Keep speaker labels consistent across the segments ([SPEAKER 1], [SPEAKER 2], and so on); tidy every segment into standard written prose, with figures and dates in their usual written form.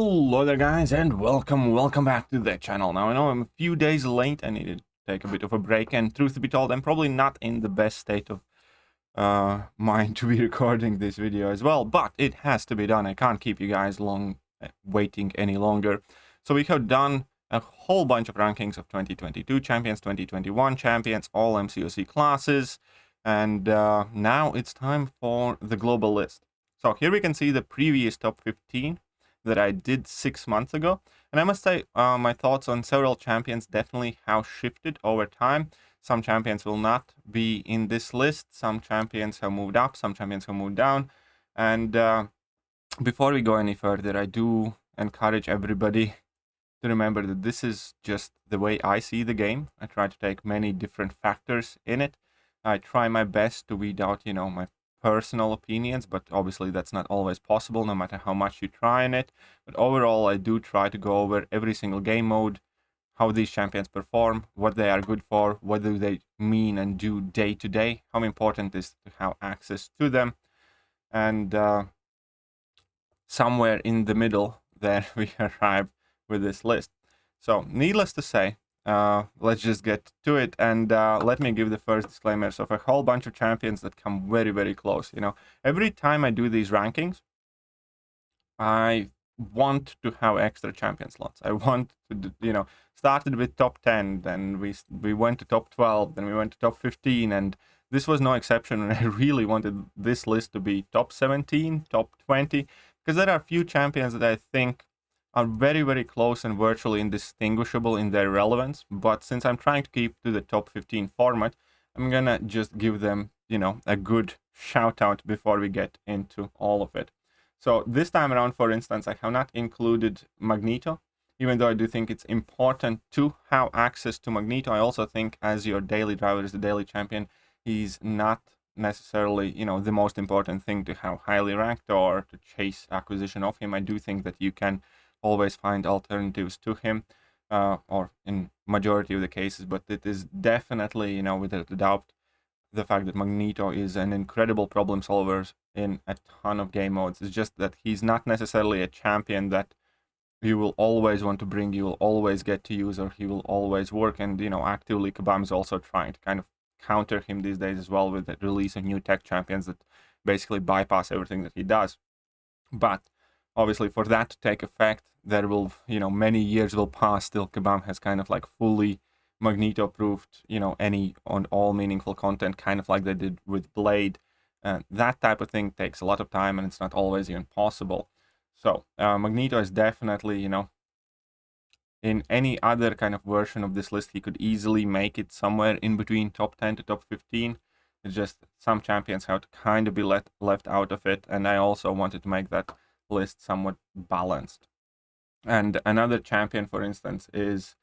[SPEAKER 1] Hello there guys, and welcome back to the channel. Now I know I'm a few days late. I needed to take a bit of a break, and truth to be told, I'm probably not in the best state of mind to be recording this video as well, but it has to be done. I can't keep you guys waiting any longer. So we have done a whole bunch of rankings of 2022 champions, 2021 champions, all MCOC classes, and now it's time for the global list. So here we can see the previous top 15 that I did 6 months ago, and I must say my thoughts on several champions definitely have shifted over time. Some champions will not be in this list, some champions have moved up, some champions have moved down, and before we go any further, I do encourage everybody to remember that this is just the way I see the game. I try to take many different factors in it. I try my best to weed out, my personal opinions, but obviously that's not always possible, no matter how much you try in it. But overall, I do try to go over every single game mode, how these champions perform, what they are good for, what do they mean and do day to day, how important it is to have access to them, and somewhere in the middle there we arrive with this list. So needless to say, let's just get to it, and let me give the first disclaimers of a whole bunch of champions that come very, very close. Every time I do these rankings, I want to have extra champion slots. I want to, started with top 10, then we went to top 12, then we went to top 15, and this was no exception. And I really wanted this list to be top 17, top 20, because there are a few champions that I think are very, very close and virtually indistinguishable in their relevance. But since I'm trying to keep to the top 15 format, I'm gonna just give them, a good shout out before we get into all of it. So this time around, for instance, I have not included Magneto, even though I do think it's important to have access to Magneto. I also think as your daily driver, as the daily champion, he's not necessarily, the most important thing to have highly ranked or to chase acquisition of him. I do think that you can always find alternatives to him, or in majority of the cases, but it is definitely, without a doubt, the fact that Magneto is an incredible problem solver in a ton of game modes. It's just that he's not necessarily a champion that you will always want to bring, you will always get to use, or he will always work. And actively Kabam is also trying to kind of counter him these days as well, with the release of new tech champions that basically bypass everything that he does. But obviously, for that to take effect, there will, many years will pass till Kabam has kind of like fully Magneto-proofed, any on all meaningful content, kind of like they did with Blade. That type of thing takes a lot of time, and it's not always even possible. So Magneto is definitely, in any other kind of version of this list, he could easily make it somewhere in between top 10 to top 15. It's just some champions have to kind of be left out of it, and I also wanted to make that list somewhat balanced. And another champion, for instance, is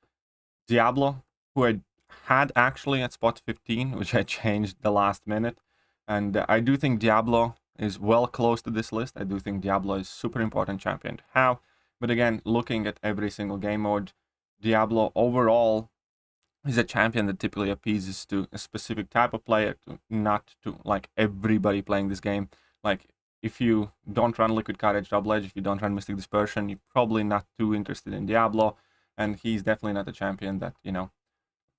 [SPEAKER 1] Diablo, who I had actually at spot 15, which I changed the last minute. And I do think Diablo is well close to this list. I do think Diablo is super important champion to have. But again, looking at every single game mode, Diablo overall is a champion that typically appeases to a specific type of player, not to like everybody playing this game. Like, if you don't run Liquid Courage Double Edge, if you don't run Mystic Dispersion, you're probably not too interested in Diablo. And he's definitely not a champion that,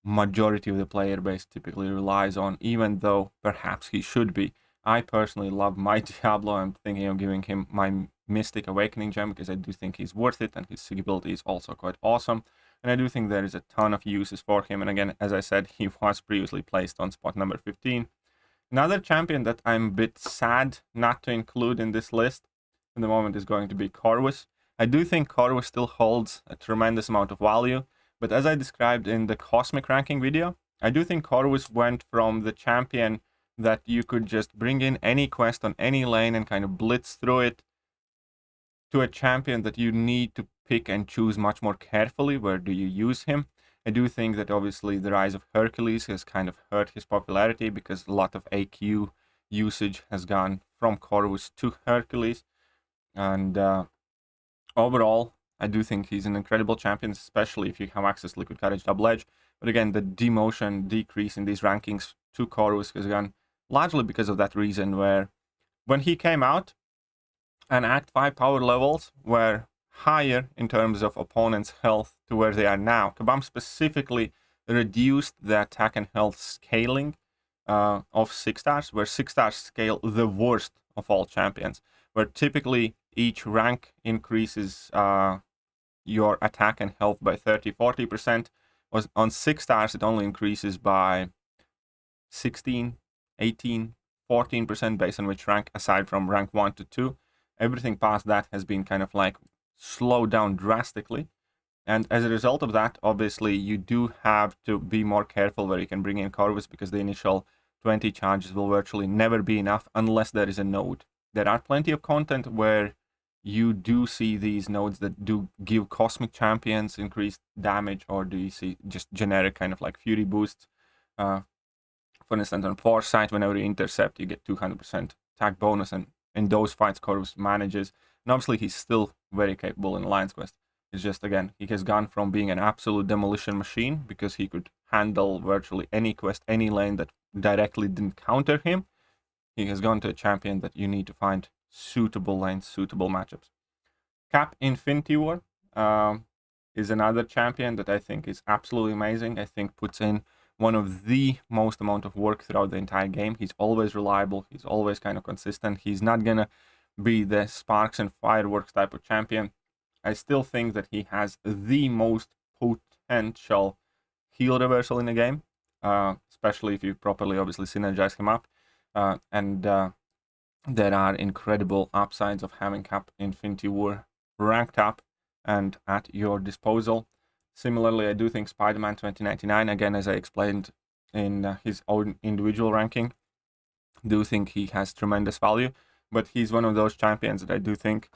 [SPEAKER 1] majority of the player base typically relies on, even though perhaps he should be. I personally love my Diablo. I'm thinking of giving him my Mystic Awakening gem because I do think he's worth it, and his sig ability is also quite awesome. And I do think there is a ton of uses for him. And again, as I said, he was previously placed on spot number 15. Another champion that I'm a bit sad not to include in this list at the moment is going to be Corvus. I do think Corvus still holds a tremendous amount of value, but as I described in the Cosmic ranking video, I do think Corvus went from the champion that you could just bring in any quest on any lane and kind of blitz through it, to a champion that you need to pick and choose much more carefully. Where do you use him? I do think that obviously the rise of Hercules has kind of hurt his popularity, because a lot of AQ usage has gone from Corvus to Hercules. And overall, I do think he's an incredible champion, especially if you have access to Liquid Courage Double Edge. But again, the demotion decrease in these rankings to Corvus has gone largely because of that reason, where when he came out and Act 5 power levels were higher in terms of opponents' health to where they are now. Kabam specifically reduced the attack and health scaling of 6 stars, where 6 stars scale the worst of all champions, where typically each rank increases your attack and health by 30-40%. Was on 6 stars it only increases by 16, 18, 14% based on which rank, aside from rank 1 to 2. Everything past that has been kind of like slowed down drastically. And as a result of that, obviously, you do have to be more careful where you can bring in Corvus, because the initial 20 charges will virtually never be enough unless there is a node. There are plenty of content where you do see these nodes that do give cosmic champions increased damage, or do you see just generic kind of like fury boosts. For instance, on Foresight, whenever you intercept, you get 200% attack bonus, and in those fights, Corvus manages. And obviously, he's still very capable in Alliance Quest. It's just, again, he has gone from being an absolute demolition machine, because he could handle virtually any quest, any lane that directly didn't counter him. He has gone to a champion that you need to find suitable lanes, suitable matchups. Cap Infinity War is another champion that I think is absolutely amazing. I think puts in one of the most amount of work throughout the entire game. He's always reliable. He's always kind of consistent. He's not gonna be the sparks and fireworks type of champion. I still think that he has the most potential heal reversal in the game, especially if you properly, obviously, synergize him up. There are incredible upsides of having Cap Infinity War ranked up and at your disposal. Similarly, I do think Spider-Man 2099, again, as I explained in his own individual ranking, do think he has tremendous value, but he's one of those champions that I do think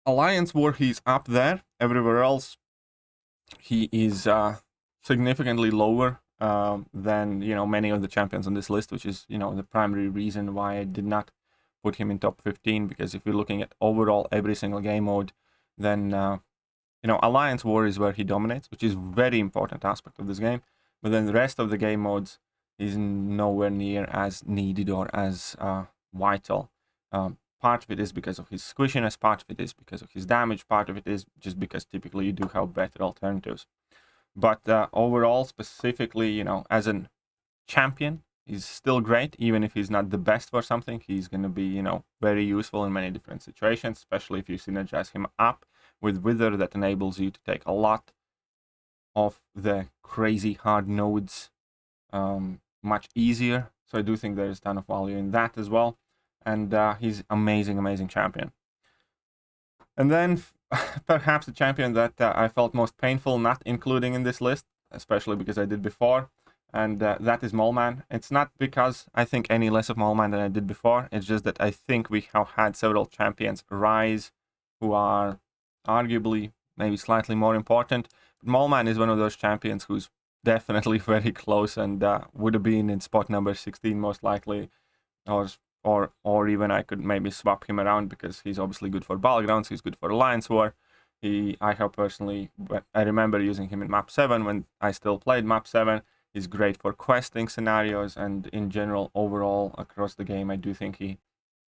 [SPEAKER 1] Alliance War, he's up there. Everywhere else, he is significantly lower than, many of the champions on this list, which is, the primary reason why I did not put him in top 15, because if you're looking at overall every single game mode, then, Alliance War is where he dominates, which is a very important aspect of this game, but then the rest of the game modes is nowhere near as needed or as vital. Part of it is because of his squishiness, part of it is because of his damage, part of it is just because typically you do have better alternatives. But overall, specifically, as a champion, he's still great. Even if he's not the best for something, he's going to be, very useful in many different situations, especially if you synergize him up with Wither, that enables you to take a lot of the crazy hard nodes much easier. So I do think there's a ton of value in that as well. And he's amazing champion. And then perhaps the champion that I felt most painful not including in this list, especially because I did before, and that is Moleman. It's not because I think any less of Moleman than I did before. It's just that I think we have had several champions rise who are arguably maybe slightly more important. But Moleman is one of those champions who's definitely very close and would have been in spot number 16 most likely, or even I could maybe swap him around, because he's obviously good for Battlegrounds, he's good for Alliance War. I have personally, I remember using him in map 7 when I still played map 7. He's great for questing scenarios, and in general, overall, across the game, I do think he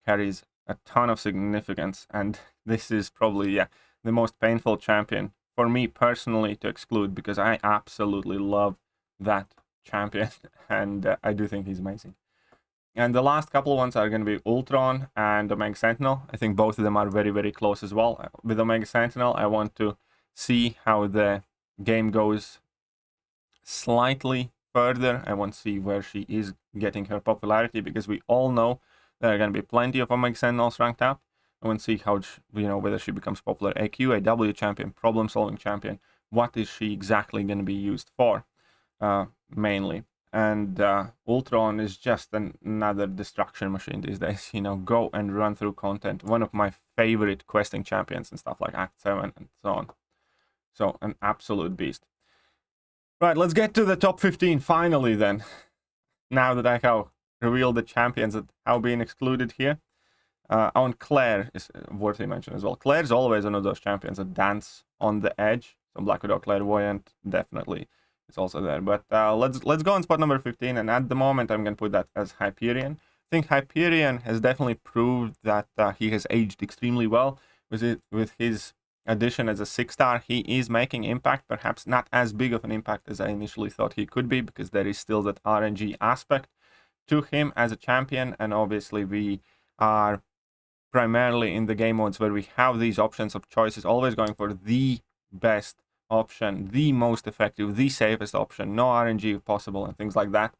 [SPEAKER 1] carries a ton of significance, and this is probably, the most painful champion for me personally to exclude, because I absolutely love that champion, and I do think he's amazing. And the last couple ones are going to be Ultron and Omega Sentinel. I think both of them are very close as well. With Omega Sentinel, I want to see how the game goes slightly further. I want to see where she is getting her popularity, because we all know there are going to be plenty of Omega Sentinels ranked up. I want to see how, whether she becomes popular AQ, AW champion, problem-solving champion. What is she exactly going to be used for, mainly? And Ultron is just another destruction machine these days. Go and run through content. One of my favorite questing champions and stuff like Act 7 and so on. So an absolute beast. Right, let's get to the top 15 finally then. Now that I have revealed the champions that have been excluded here. On Claire is worth mentioning as well. Claire's always one of those champions that dance on the edge. So Black Widow Clairvoyant definitely. It's also there, but let's go on spot number 15, and at the moment I'm going to put that as Hyperion. I think Hyperion has definitely proved that he has aged extremely well with his addition as a 6-star, he is making impact, perhaps not as big of an impact as I initially thought he could be, because there is still that RNG aspect to him as a champion, and obviously we are primarily in the game modes where we have these options of choices, always going for the best option, the most effective, the safest option, no RNG if possible, and things like that,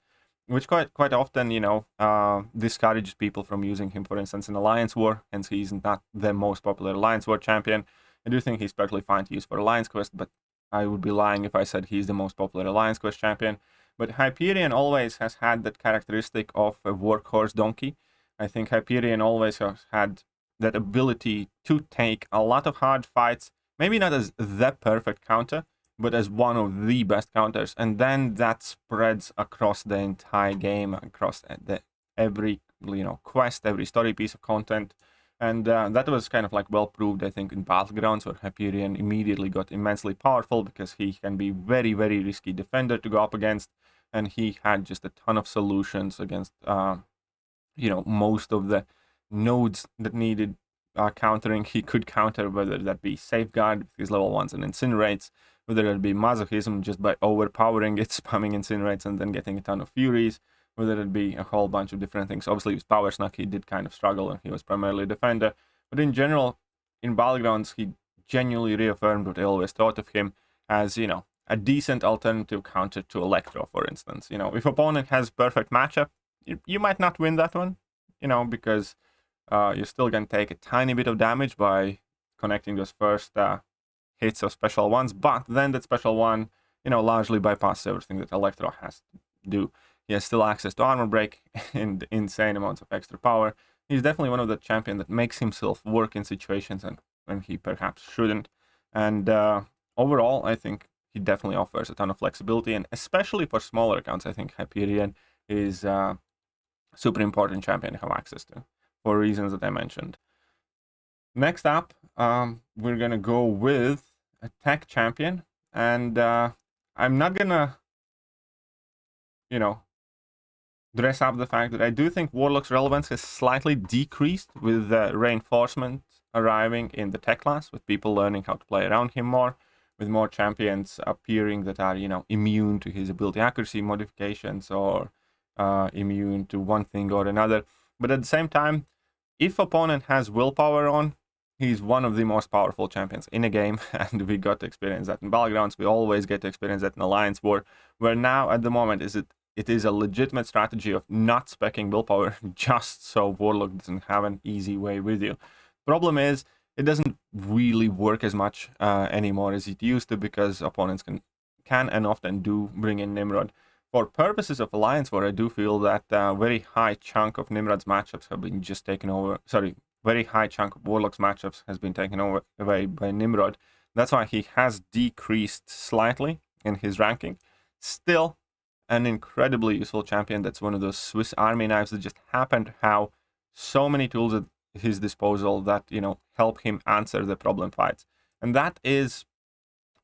[SPEAKER 1] which quite often, you know, discourages people from using him, for instance, in Alliance War, hence he's not the most popular Alliance War champion. I do think he's perfectly fine to use for Alliance Quest, but I would be lying if I said he's the most popular Alliance Quest champion. But Hyperion always has had that characteristic of a workhorse donkey. I think Hyperion always has had that ability to take a lot of hard fights, maybe not as the perfect counter, but as one of the best counters, and then that spreads across the entire game, across every, you know, quest, every story piece of content. And that was kind of like well proved, I think, in Battlegrounds, where Hyperion immediately got immensely powerful because he can be very, very risky defender to go up against, and he had just a ton of solutions against, you know, most of the nodes that needed countering. He could counter, whether that be Safeguard with his level 1s and Incinerates, whether it be Masochism just by overpowering it, spamming Incinerates and then getting a ton of Furies, whether it be a whole bunch of different things. Obviously, with Power Snuck, he did kind of struggle, and he was primarily a defender. But in general, in Battlegrounds, he genuinely reaffirmed what I always thought of him as, you know, a decent alternative counter to Electro, for instance. You know, if opponent has perfect matchup, you might not win that one, you know, because you're still going to take a tiny bit of damage by connecting those first hits of special ones, but then that special one, you know, largely bypasses everything that Electro has to do. He has still access to armor break and insane amounts of extra power. He's definitely one of the champions that makes himself work in situations and when he perhaps shouldn't. And overall, I think he definitely offers a ton of flexibility, and especially for smaller accounts, I think Hyperion is a super important champion to have access to, for reasons that I mentioned. Next up, we're going to go with a tech champion, and I'm not going to, you know, dress up the fact that I do think Warlock's relevance has slightly decreased with reinforcement arriving in the tech class, with people learning how to play around him more, with more champions appearing that are, you know, immune to his ability accuracy modifications or immune to one thing or another. But at the same time, if opponent has willpower on, he's one of the most powerful champions in a game, and we got to experience that in Battlegrounds. We always get to experience that in Alliance War, where now at the moment it is a legitimate strategy of not speccing willpower just so Warlock doesn't have an easy way with you. Problem is, it doesn't really work as much anymore as it used to, because opponents can and often do bring in Nimrod. For purposes of Alliance War, I do feel that a very high chunk of Nimrod's matchups have been just taken over. Sorry, very high chunk of Warlock's matchups has been taken away by Nimrod. That's why he has decreased slightly in his ranking. Still, an incredibly useful champion. That's one of those Swiss Army knives that just happen to have so many tools at his disposal that, you know, help him answer the problem fights. And that is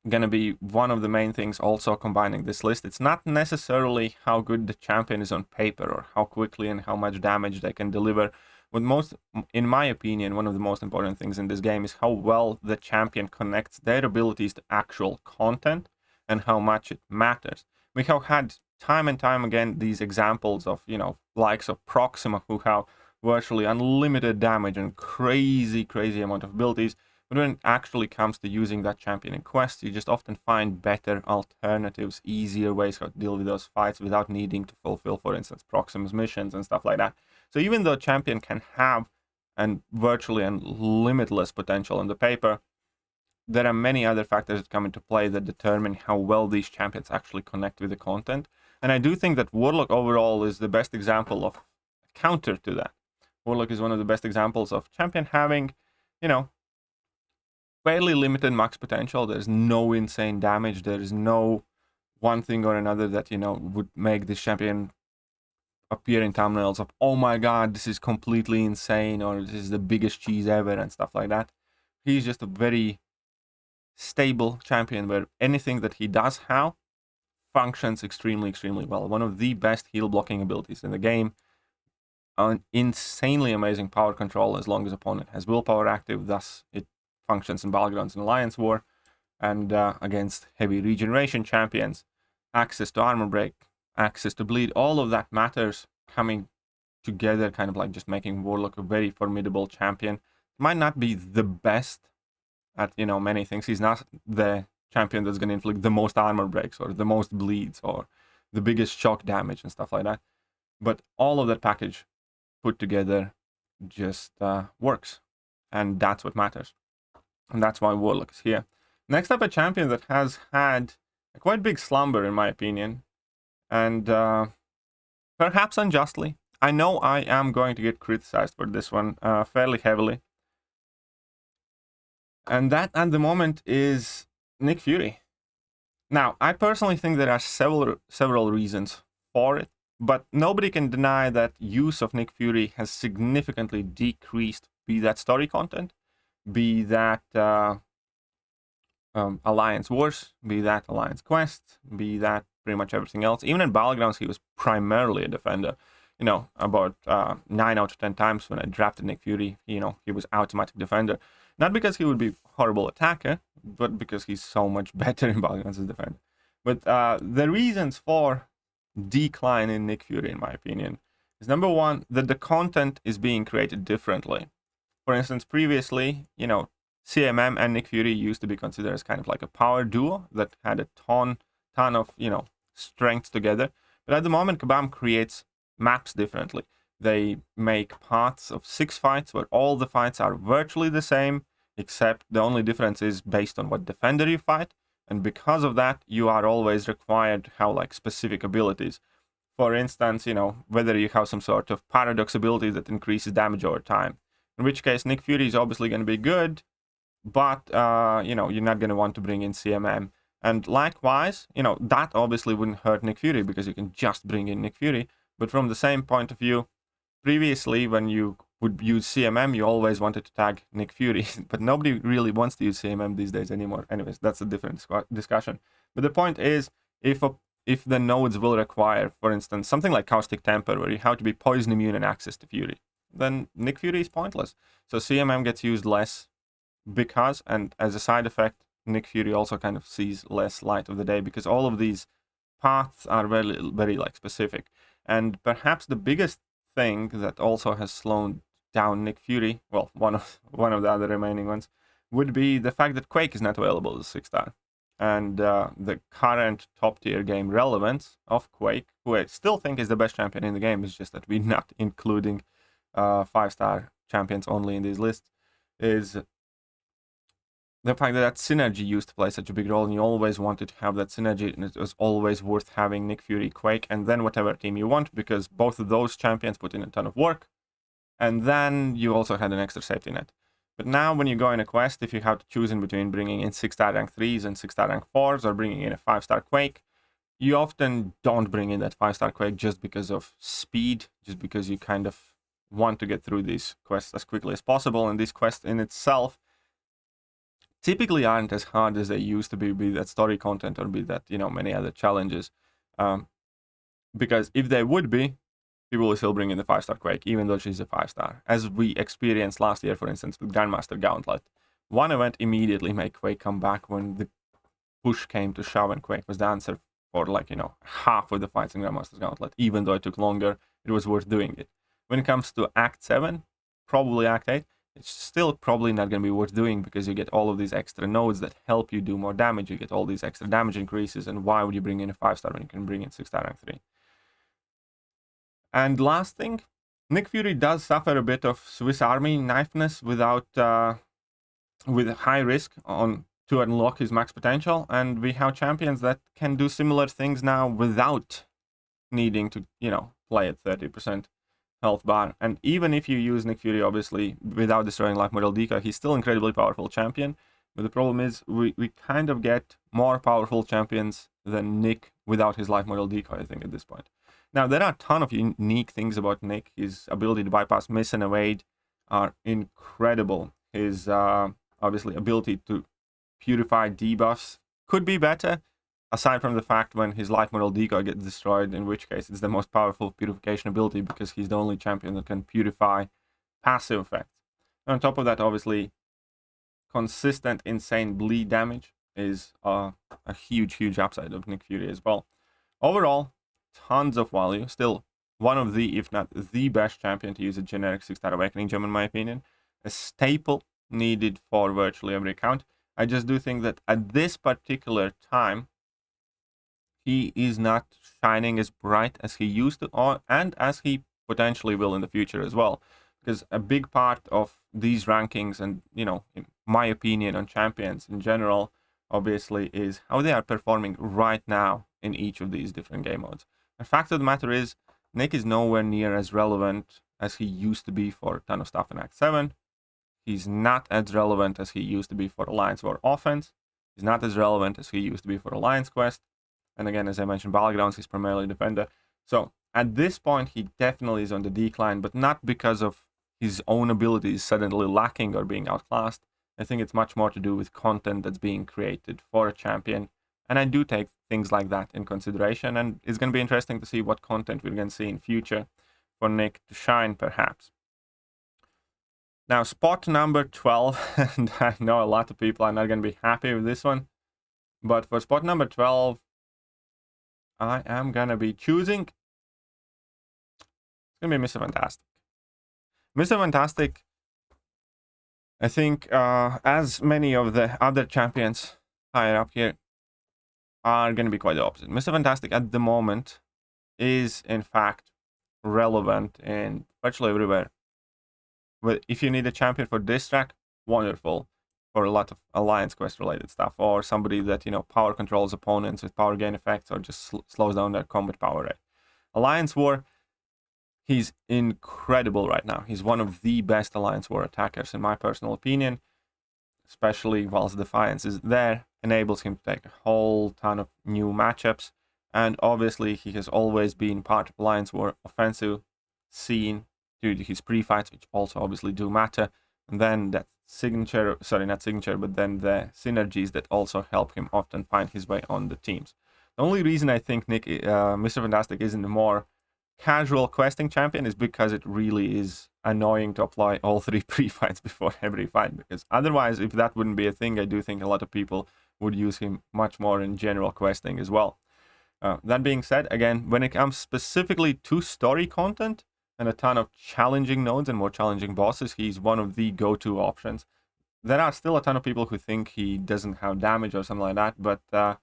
[SPEAKER 1] going to be one of the main things also combining this list. It's not necessarily how good the champion is on paper or how quickly and how much damage they can deliver. What most, in my opinion, one of the most important things in this game is how well the champion connects their abilities to actual content and how much it matters. We have had time and time again these examples of, you know, likes of Proxima, who have virtually unlimited damage and crazy amount of abilities. But when it actually comes to using that champion in quests, you just often find better alternatives, easier ways how to deal with those fights without needing to fulfill, for instance, Proxima's missions and stuff like that. So even though champion can have virtually limitless potential on the paper, there are many other factors that come into play that determine how well these champions actually connect with the content. And I do think that Warlock overall is the best example of counter to that. Warlock is one of the best examples of champion having, you know, fairly limited max potential. There's no insane damage. There is no one thing or another that, you know, would make this champion appear in thumbnails of, oh my god, this is completely insane, or this is the biggest cheese ever, and stuff like that. He's just a very stable champion where anything that he does have functions extremely well. One of the best heal blocking abilities in the game. An insanely amazing power control as long as opponent has willpower active, thus it functions in Battlegrounds and Alliance War, and against heavy regeneration champions, access to armor break, access to bleed, all of that matters coming together, kind of like just making Warlock a very formidable champion. Might not be the best at, you know, many things. He's not the champion that's going to inflict the most armor breaks or the most bleeds or the biggest shock damage and stuff like that. But all of that package put together just works. And that's what matters. And that's why Warlock is here. Next up, a champion that has had a quite big slumber, in my opinion. And perhaps unjustly. I know I am going to get criticized for this one fairly heavily. And that, at the moment, is Nick Fury. Now, I personally think there are several reasons for it, but nobody can deny that use of Nick Fury has significantly decreased, be that story content, be that Alliance Wars, be that Alliance Quests, be that pretty much everything else. Even in Battlegrounds, he was primarily a defender. You know, about 9 out of 10 times when I drafted Nick Fury, you know, he was automatic defender. Not because he would be a horrible attacker, but because he's so much better in Battlegrounds as a defender. But the reasons for decline in Nick Fury, in my opinion, is number one, that the content is being created differently. For instance, previously, you know, CMM and Nick Fury used to be considered as kind of like a power duo that had a ton of, you know, strengths together. But at the moment, Kabam creates maps differently. They make paths of 6 fights where all the fights are virtually the same, except the only difference is based on what defender you fight. And because of that, you are always required to have like specific abilities. For instance, you know, whether you have some sort of paradox ability that increases damage over time. In which case, Nick Fury is obviously going to be good, but, you know, you're not going to want to bring in CMM. And likewise, you know, that obviously wouldn't hurt Nick Fury because you can just bring in Nick Fury. But from the same point of view, previously, when you would use CMM, you always wanted to tag Nick Fury, but nobody really wants to use CMM these days anymore. Anyways, that's a different discussion. But the point is, if the nodes will require, for instance, something like Caustic Temper, where you have to be poison immune and access to Fury, then Nick Fury is pointless. So CMM gets used less because, and as a side effect, Nick Fury also kind of sees less light of the day because all of these paths are very, very like specific. And perhaps the biggest thing that also has slowed down Nick Fury, well, one of the other remaining ones, would be the fact that Quake is not available as a 6-star. And the current top-tier game relevance of Quake, who I still think is the best champion in the game, is just that we're not including 5-star champions only in these lists, is the fact that that synergy used to play such a big role, and you always wanted to have that synergy, and it was always worth having Nick Fury, Quake, and then whatever team you want, because both of those champions put in a ton of work, and then you also had an extra safety net. But now when you go in a quest, if you have to choose in between bringing in 6-star rank 3s and 6-star rank 4s, or bringing in a 5-star Quake, you often don't bring in that 5-star Quake just because of speed, just because you kind of want to get through these quests as quickly as possible, and these quests in itself typically aren't as hard as they used to be that story content or be that, you know, many other challenges. Because if they would be, people will still bring in the 5-star Quake, even though she's a 5-star. As we experienced last year, for instance, with Grandmaster Gauntlet. One event immediately made Quake come back when the push came to shove, and Quake was the answer for, like, you know, half of the fights in Grandmaster's Gauntlet. Even though it took longer, it was worth doing it. When it comes to Act 7, probably Act 8, it's still probably not going to be worth doing because you get all of these extra nodes that help you do more damage. You get all these extra damage increases, and why would you bring in a 5-star when you can bring in 6-star rank 3? And last thing, Nick Fury does suffer a bit of Swiss Army knifeness with high risk to unlock his max potential, and we have champions that can do similar things now without needing to, you know, play at 30% health bar. And even if you use Nick Fury, obviously, without destroying life model decoy, he's still incredibly powerful champion. But the problem is we kind of get more powerful champions than Nick without his life model decoy, I think, at this point. Now, there are a ton of unique things about Nick. His ability to bypass miss and evade are incredible. His, obviously, ability to purify debuffs could be better, aside from the fact when his life model decoy gets destroyed, in which case it's the most powerful purification ability because he's the only champion that can purify passive effects. And on top of that, obviously, consistent, insane bleed damage is a huge upside of Nick Fury as well. Overall, tons of value. Still one of the, if not the best champion to use a generic 6-star Awakening gem in my opinion. A staple needed for virtually every account. I just do think that at this particular time, he is not shining as bright as he used to, and as he potentially will in the future as well. Because a big part of these rankings and, you know, in my opinion on champions in general, obviously, is how they are performing right now in each of these different game modes. The fact of the matter is, Nick is nowhere near as relevant as he used to be for a ton of stuff in Act 7. He's not as relevant as he used to be for Alliance War Offense. He's not as relevant as he used to be for Alliance Quest. And again, as I mentioned, Battlegrounds, he's primarily defender. So at this point, he definitely is on the decline, but not because of his own abilities suddenly lacking or being outclassed. I think it's much more to do with content that's being created for a champion. And I do take things like that in consideration. And it's going to be interesting to see what content we're going to see in future for Nick to shine, perhaps. Now, spot number 12, and I know a lot of people are not going to be happy with this one, but for spot number 12, I am going to be choosing, it's going to be Mr. Fantastic. Mr. Fantastic, I think, as many of the other champions higher up here, are going to be quite the opposite. Mr. Fantastic at the moment is, in fact, relevant in virtually everywhere. But if you need a champion for this track, wonderful. For a lot of Alliance Quest related stuff, or somebody that, you know, power controls opponents with power gain effects, or just slows down their combat power rate. Alliance War, he's incredible right now. He's one of the best Alliance War attackers in my personal opinion, especially whilst Defiance is there, enables him to take a whole ton of new matchups, and obviously he has always been part of Alliance War offensive scene due to his pre-fights, which also obviously do matter, and then that signature, sorry, not signature, but then the synergies that also help him often find his way on the teams. The only reason I think Mr. Fantastic isn't a more casual questing champion is because it really is annoying to apply all 3 pre-fights before every fight, because otherwise, if that wouldn't be a thing, I do think a lot of people would use him much more in general questing as well. That being said, again, when it comes specifically to story content and a ton of challenging nodes and more challenging bosses, he's one of the go-to options. There are still a ton of people who think he doesn't have damage or something like that, but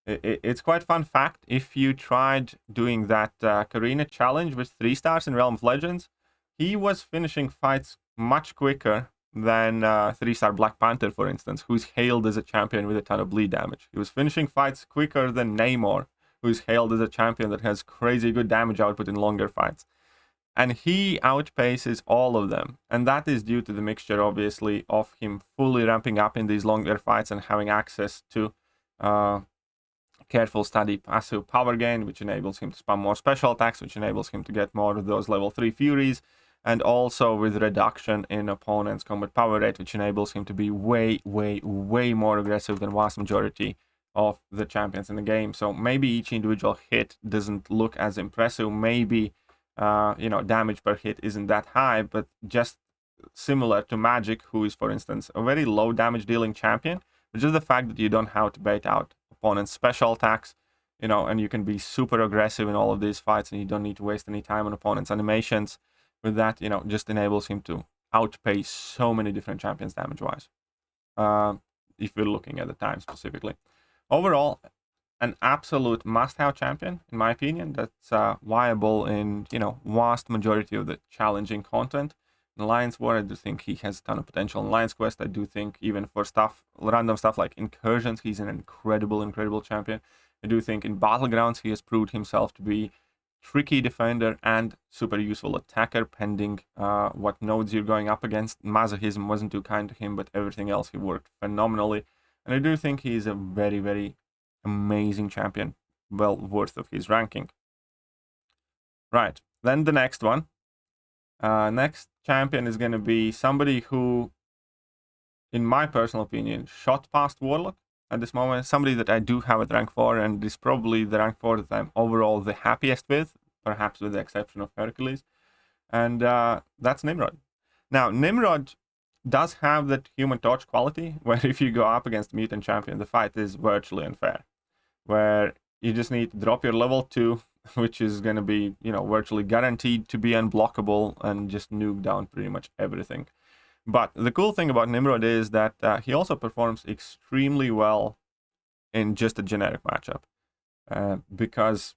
[SPEAKER 1] it's quite a fun fact. If you tried doing that Karina challenge with 3 stars in Realm of Legends, he was finishing fights much quicker than 3-star Black Panther, for instance, who's hailed as a champion with a ton of bleed damage. He was finishing fights quicker than Namor, who's hailed as a champion that has crazy good damage output in longer fights. And he outpaces all of them. And that is due to the mixture, obviously, of him fully ramping up in these longer fights and having access to careful study passive power gain, which enables him to spam more special attacks, which enables him to get more of those level 3 Furies, and also with reduction in opponent's combat power rate, which enables him to be way more aggressive than vast majority of the champions in the game. So maybe each individual hit doesn't look as impressive. Maybe damage per hit isn't that high, but just similar to Magic, who is, for instance, a very low damage dealing champion, but just the fact that you don't have to bait out opponent's special attacks, and you can be super aggressive in all of these fights, and you don't need to waste any time on opponent's animations. With that, just enables him to outpace so many different champions damage-wise, if we're looking at the time specifically. Overall, an absolute must-have champion, in my opinion, that's viable in, vast majority of the challenging content. In Alliance War, I do think he has a ton of potential. In Alliance Quest, I do think even for random stuff like incursions, he's an incredible champion. I do think in Battlegrounds, he has proved himself to be tricky defender and super useful attacker, pending what nodes you're going up against. Masochism wasn't too kind to him, but everything else he worked phenomenally. And I do think he's a very amazing champion, well worth of his ranking. Right, then the next one. Next champion is going to be somebody who, in my personal opinion, shot past Warlock at this moment. Somebody that I do have at rank 4, and is probably the rank 4 that I'm overall the happiest with, perhaps with the exception of Hercules. And that's Nimrod. Now, Nimrod does have that Human Torch quality, where if you go up against Mutant Champion, the fight is virtually unfair. Where you just need to drop your level 2, which is going to be, you know, virtually guaranteed to be unblockable and just nuke down pretty much everything. But the cool thing about Nimrod is that he also performs extremely well in just a generic matchup. Because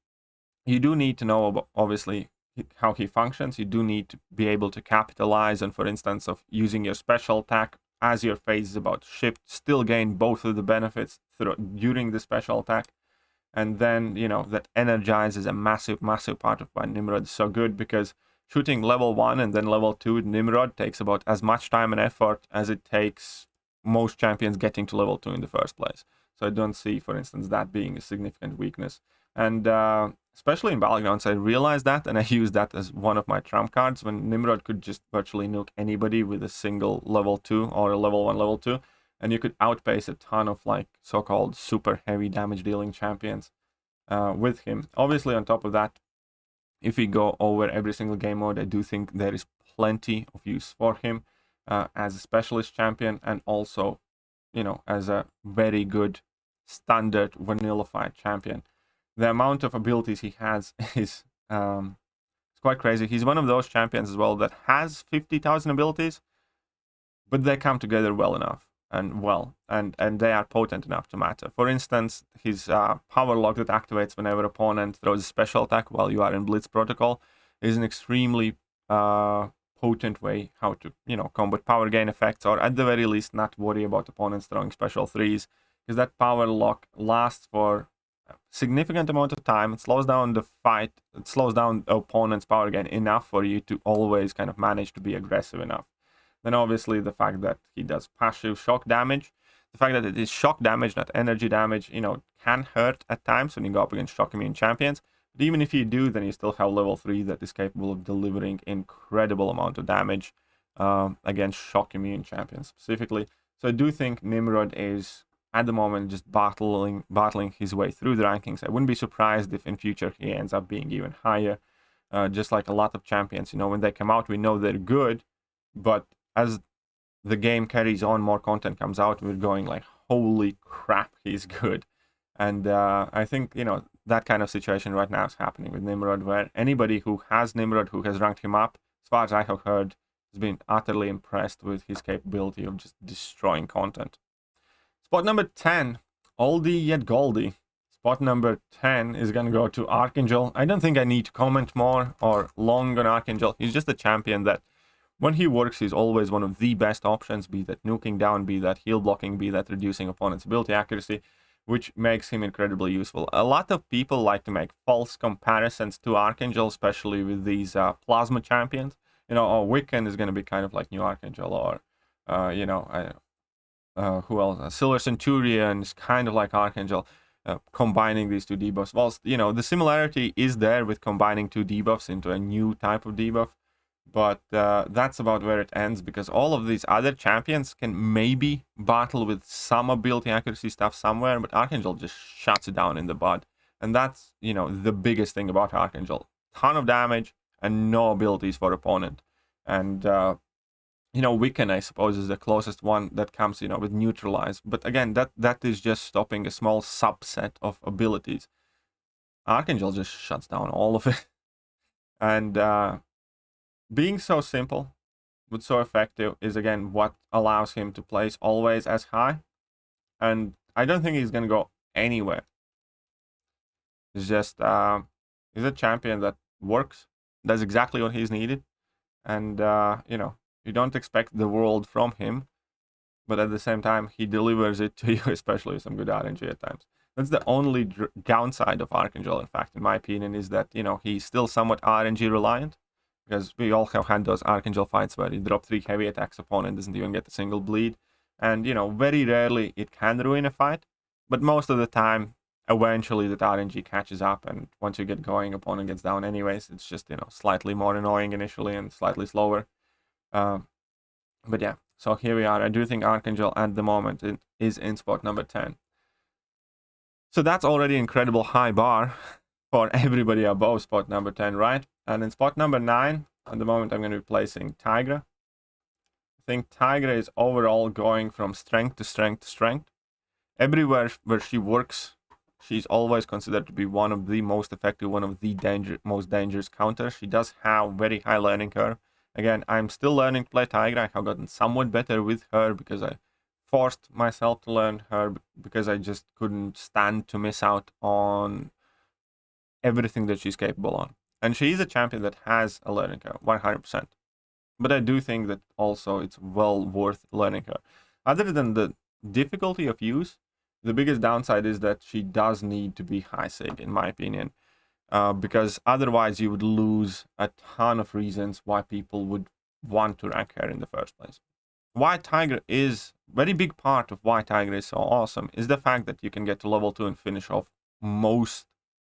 [SPEAKER 1] you do need to know about, obviously, how he functions. You do need to be able to capitalize on, for instance, of using your special attack as your phase is about to shift, still gain both of the benefits during the special attack. And then, you know, that energizes a massive, massive part of why Nimrod is so good, because shooting level 1 and then level 2 Nimrod takes about as much time and effort as it takes most champions getting to level 2 in the first place. So I don't see, for instance, that being a significant weakness. And especially in Battlegrounds, I realized that, and I used that as one of my trump cards, when Nimrod could just virtually nuke anybody with a single level 2 or a level 1, level 2. And you could outpace a ton of like so-called super heavy damage dealing champions with him. Obviously, on top of that, if we go over every single game mode, I do think there is plenty of use for him as a specialist champion, and also, you know, as a very good standard vanillified champion. The amount of abilities he has is it's quite crazy. He's one of those champions as well that has 50,000 abilities, but they come together well enough. And they are potent enough to matter. For instance, his power lock that activates whenever opponent throws a special attack while you are in Blitz protocol is an extremely potent way how to, you know, combat power gain effects, or at the very least not worry about opponents throwing special 3s, because that power lock lasts for a significant amount of time. It slows down the fight, it slows down the opponent's power gain enough for you to always kind of manage to be aggressive enough. Then obviously the fact that he does passive shock damage, the fact that it is shock damage, not energy damage, you know, can hurt at times when you go up against shock immune champions. But even if you do, then you still have level 3 that is capable of delivering incredible amount of damage against shock immune champions specifically. So I do think Nimrod is at the moment just battling his way through the rankings. I wouldn't be surprised if in future he ends up being even higher. Just like a lot of champions, you know, when they come out, we know they're good, but as the game carries on, more content comes out, we're going like, holy crap, he's good. And I think, you know, that kind of situation right now is happening with Nimrod, where anybody who has Nimrod, who has ranked him up, as far as I have heard, has been utterly impressed with his capability of just destroying content. Spot number 10, oldie yet goldie. Spot number 10 is going to go to Archangel. I don't think I need to comment more or long on Archangel. He's just a champion that, when he works, he's always one of the best options, be that nuking down, be that heal blocking, be that reducing opponent's ability accuracy, which makes him incredibly useful. A lot of people like to make false comparisons to Archangel, especially with these plasma champions. You know, oh, Wiccan is going to be kind of like new Archangel, or, you know, who else? Silver Centurion is kind of like Archangel, combining these two debuffs. Well, you know, the similarity is there with combining two debuffs into a new type of debuff. But that's about where it ends, because all of these other champions can maybe battle with some ability accuracy stuff somewhere, but Archangel just shuts it down in the bud. And that's, you know, the biggest thing about Archangel. Ton of damage and no abilities for opponent. And, you know, Wiccan, I suppose, is the closest one that comes, you know, with Neutralize. But again, that is just stopping a small subset of abilities. Archangel just shuts down all of it. And, being so simple, but so effective, is again what allows him to place always as high. And I don't think he's going to go anywhere. It's just, he's a champion that works, does exactly what he's needed. And, you know, you don't expect the world from him, but at the same time, he delivers it to you, especially with some good RNG at times. That's the only downside of Archangel, in fact, in my opinion, is that, you know, he's still somewhat RNG reliant. Because we all have had those Archangel fights where you drop 3 heavy attacks, opponent doesn't even get a single bleed. And, you know, very rarely it can ruin a fight. But most of the time, eventually that RNG catches up. And once you get going, opponent gets down anyways. It's just, you know, slightly more annoying initially and slightly slower. But yeah, so here we are. I do think Archangel at the moment is in spot number 10. So that's already an incredible high bar for everybody above spot number 10, right? And in spot number 9, at the moment, I'm going to be placing Tigra. I think Tigra is overall going from strength to strength to strength. Everywhere where she works, she's always considered to be one of the most effective, one of the most dangerous counters. She does have very high learning curve. Again, I'm still learning to play Tigra. I have gotten somewhat better with her because I forced myself to learn her because I just couldn't stand to miss out on everything that she's capable on. And she is a champion that has a learning curve, 100%. But I do think that also it's well worth learning her. Other than the difficulty of use, the biggest downside is that she does need to be high sig, in my opinion. Because otherwise you would lose a ton of reasons why people would want to rank her in the first place. Why Tigra is, very big part of why Tigra is so awesome is the fact that you can get to level 2 and finish off most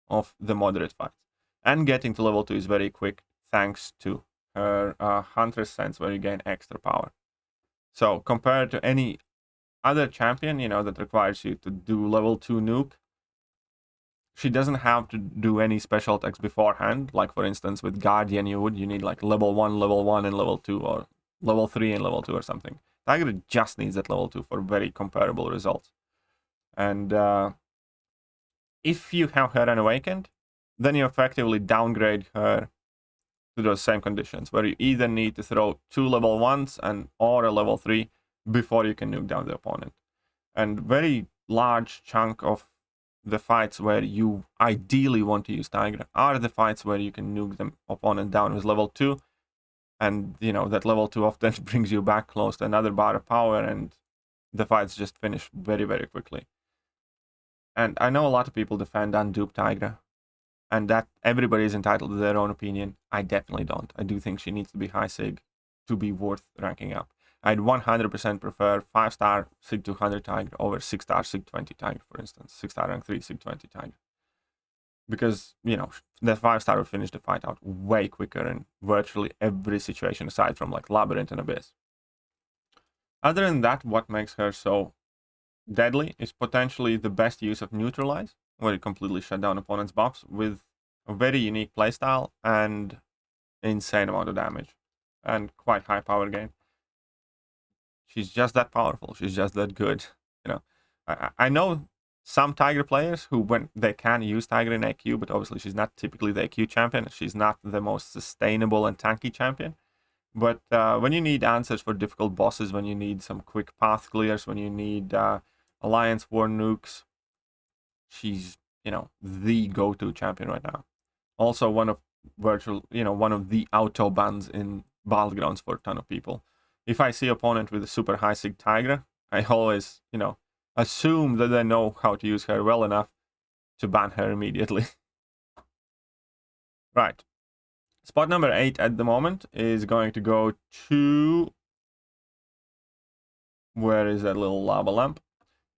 [SPEAKER 1] of the moderate fights. And getting to level 2 is very quick thanks to her Hunter's Sense, where you gain extra power. So compared to any other champion, you know, that requires you to do level 2 nuke, she doesn't have to do any special attacks beforehand. Like for instance with Guardian, you need like level 1, and level 2, or level 3 and level 2 or something. Tigra just needs that level 2 for very comparable results. And if you have her unawakened, then you effectively downgrade her to those same conditions, where you either need to throw 2 level 1s or a level 3 before you can nuke down the opponent. And very large chunk of the fights where you ideally want to use Tigra are the fights where you can nuke the opponent down with level 2, and you know that level 2 often brings you back close to another bar of power, and the fights just finish very, very quickly. And I know a lot of people defend unduped Tigra, and that everybody is entitled to their own opinion. I definitely don't. I do think she needs to be high sig to be worth ranking up. I'd 100% prefer 5-star Sig 200 Tiger over 6-star Sig 20 Tiger, for instance. 6-star rank 3 Sig 20 Tiger. Because, you know, the 5-star will finish the fight out way quicker in virtually every situation aside from like Labyrinth and Abyss. Other than that, what makes her so deadly is potentially the best use of Neutralize, where you completely shut down opponent's buffs with a very unique playstyle and insane amount of damage and quite high power gain. She's just that powerful. She's just that good. You know, I know some Tiger players who, when they can use Tiger in AQ, but obviously she's not typically the AQ champion. She's not the most sustainable and tanky champion. But when you need answers for difficult bosses, when you need some quick path clears, when you need Alliance War nukes, she's, you know, the go-to champion right now. Also one of the auto bans in Battlegrounds for a ton of people. If I see opponent with a super high Sig Tigra, I always, you know, assume that they know how to use her well enough to ban her immediately. Right. Spot number 8 at the moment is going to go to... Where is that little lava lamp?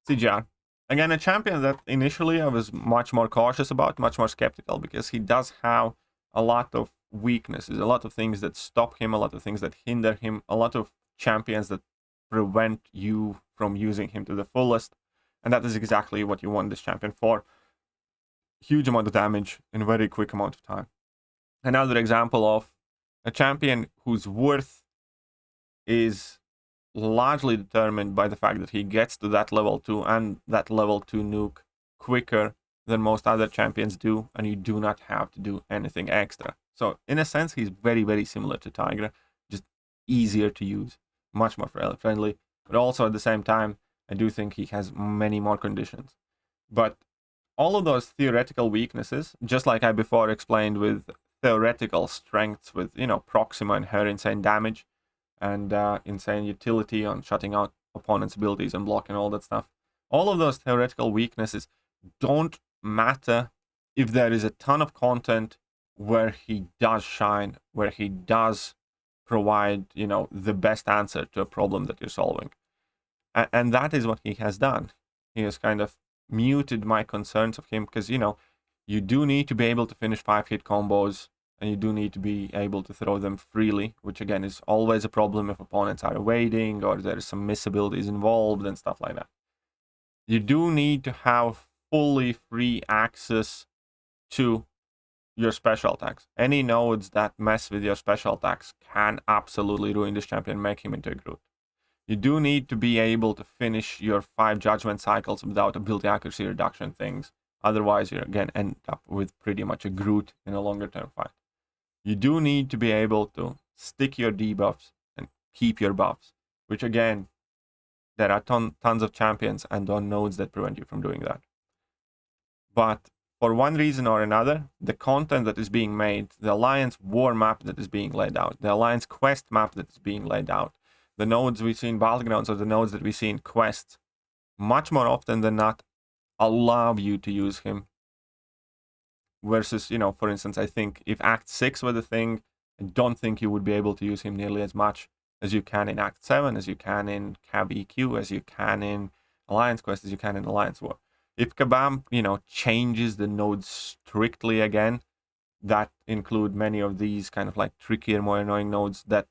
[SPEAKER 1] CGR. Again, a champion that initially I was much more cautious about, much more skeptical, because he does have a lot of weaknesses, a lot of things that stop him, a lot of things that hinder him, a lot of champions that prevent you from using him to the fullest. And that is exactly what you want this champion for. Huge amount of damage in a very quick amount of time. Another example of a champion whose worth is largely determined by the fact that he gets to that level 2 and that level 2 nuke quicker than most other champions do, and you do not have to do anything extra. So in a sense, he's very, very similar to Tigra, just easier to use, much more friendly, but also at the same time, I do think he has many more conditions. But all of those theoretical weaknesses, just like I before explained with theoretical strengths with, you know, Proxima and her insane damage and insane utility on shutting out opponents' abilities and blocking all that stuff, all of those theoretical weaknesses don't matter if there is a ton of content where he does shine, where he does provide, you know, the best answer to a problem that you're solving. And that is what he has done. He has kind of muted my concerns of him, because, you know, you do need to be able to finish 5-hit combos, and you do need to be able to throw them freely, which again is always a problem if opponents are evading or there is some miss abilities involved and stuff like that. You do need to have fully free access to your special attacks. Any nodes that mess with your special attacks can absolutely ruin this champion, make him into a Groot. You do need to be able to finish your 5 judgment cycles without ability accuracy reduction things. Otherwise, you again end up with pretty much a Groot in a longer term fight. You do need to be able to stick your debuffs and keep your buffs, which again, there are tons of champions and on nodes that prevent you from doing that. But for one reason or another, the content that is being made, the Alliance war map that is being laid out, the Alliance quest map that is being laid out, the nodes we see in Battlegrounds or the nodes that we see in quests, much more often than not, allow you to use him. Versus, for instance, I think if Act 6 were the thing, I don't think you would be able to use him nearly as much as you can in Act 7, as you can in Cab EQ, as you can in Alliance Quest, as you can in Alliance War. If Kabam, changes the nodes strictly again, that include many of these kind of like trickier, more annoying nodes that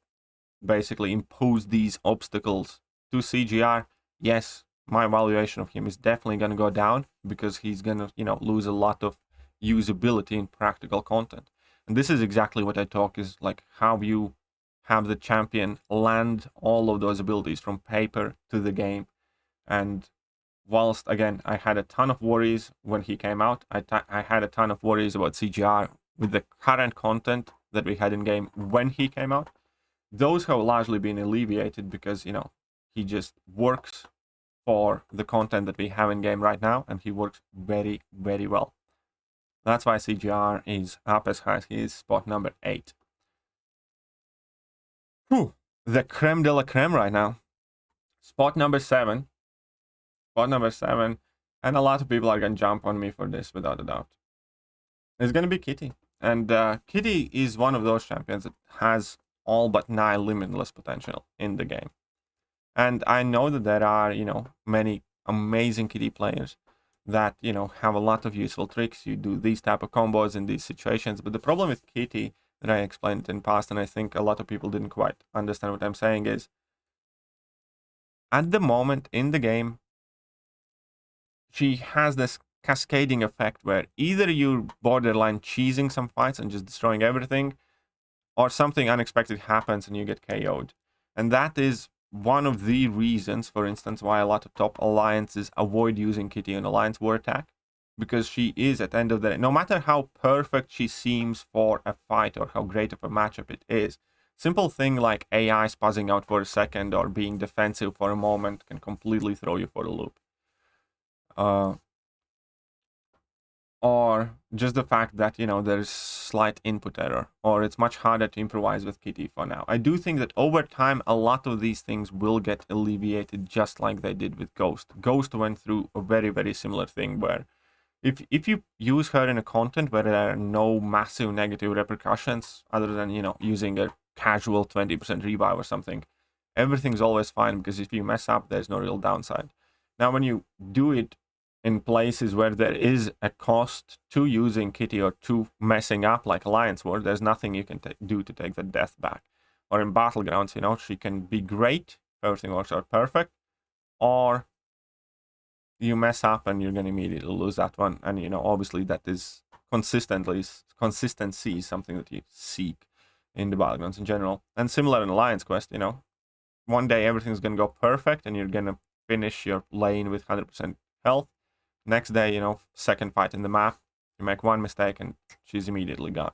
[SPEAKER 1] basically impose these obstacles to CGR, yes, my valuation of him is definitely going to go down because he's going to, lose a lot of usability in practical content. And this is exactly what I talk is like how you have the champion land all of those abilities from paper to the game. And whilst, again, I had a ton of worries when he came out, I had a ton of worries about CGR with the current content that we had in game when he came out. Those have largely been alleviated because, he just works for the content that we have in game right now, and he works very, very well. That's why CGR is up as high as he is, spot number 8. Whew, the creme de la creme right now. Spot number 7. Spot number 7, and a lot of people are going to jump on me for this without a doubt. It's going to be Kitty. And Kitty is one of those champions that has all but nigh limitless potential in the game. And I know that there are, many amazing Kitty players that, have a lot of useful tricks. You do these type of combos in these situations. But the problem with Kitty that I explained in past, and I think a lot of people didn't quite understand what I'm saying, is at the moment in the game, she has this cascading effect where either you're borderline cheesing some fights and just destroying everything, or something unexpected happens and you get KO'd. And that is one of the reasons, for instance, why a lot of top alliances avoid using Kitty on Alliance War Attack. Because she is, at the end of the day, no matter how perfect she seems for a fight or how great of a matchup it is, simple thing like AI spuzzing out for a second or being defensive for a moment can completely throw you for a loop. Or just the fact that, there's slight input error, or it's much harder to improvise with Kitty for now. I do think that over time, a lot of these things will get alleviated just like they did with Ghost. Ghost went through a very, very similar thing where if you use her in a content where there are no massive negative repercussions other than, using a casual 20% revive or something, everything's always fine because if you mess up, there's no real downside. Now, when you do it in places where there is a cost to using Kitty or to messing up, like Alliance War, there's nothing you can do to take the death back. Or in Battlegrounds, she can be great, everything works out perfect, or you mess up and you're going to immediately lose that one. And, obviously that is consistency is something that you seek in the Battlegrounds in general. And similar in Alliance Quest, one day everything's going to go perfect and you're going to finish your lane with 100% health. Next day, second fight in the map, you make one mistake and she's immediately gone.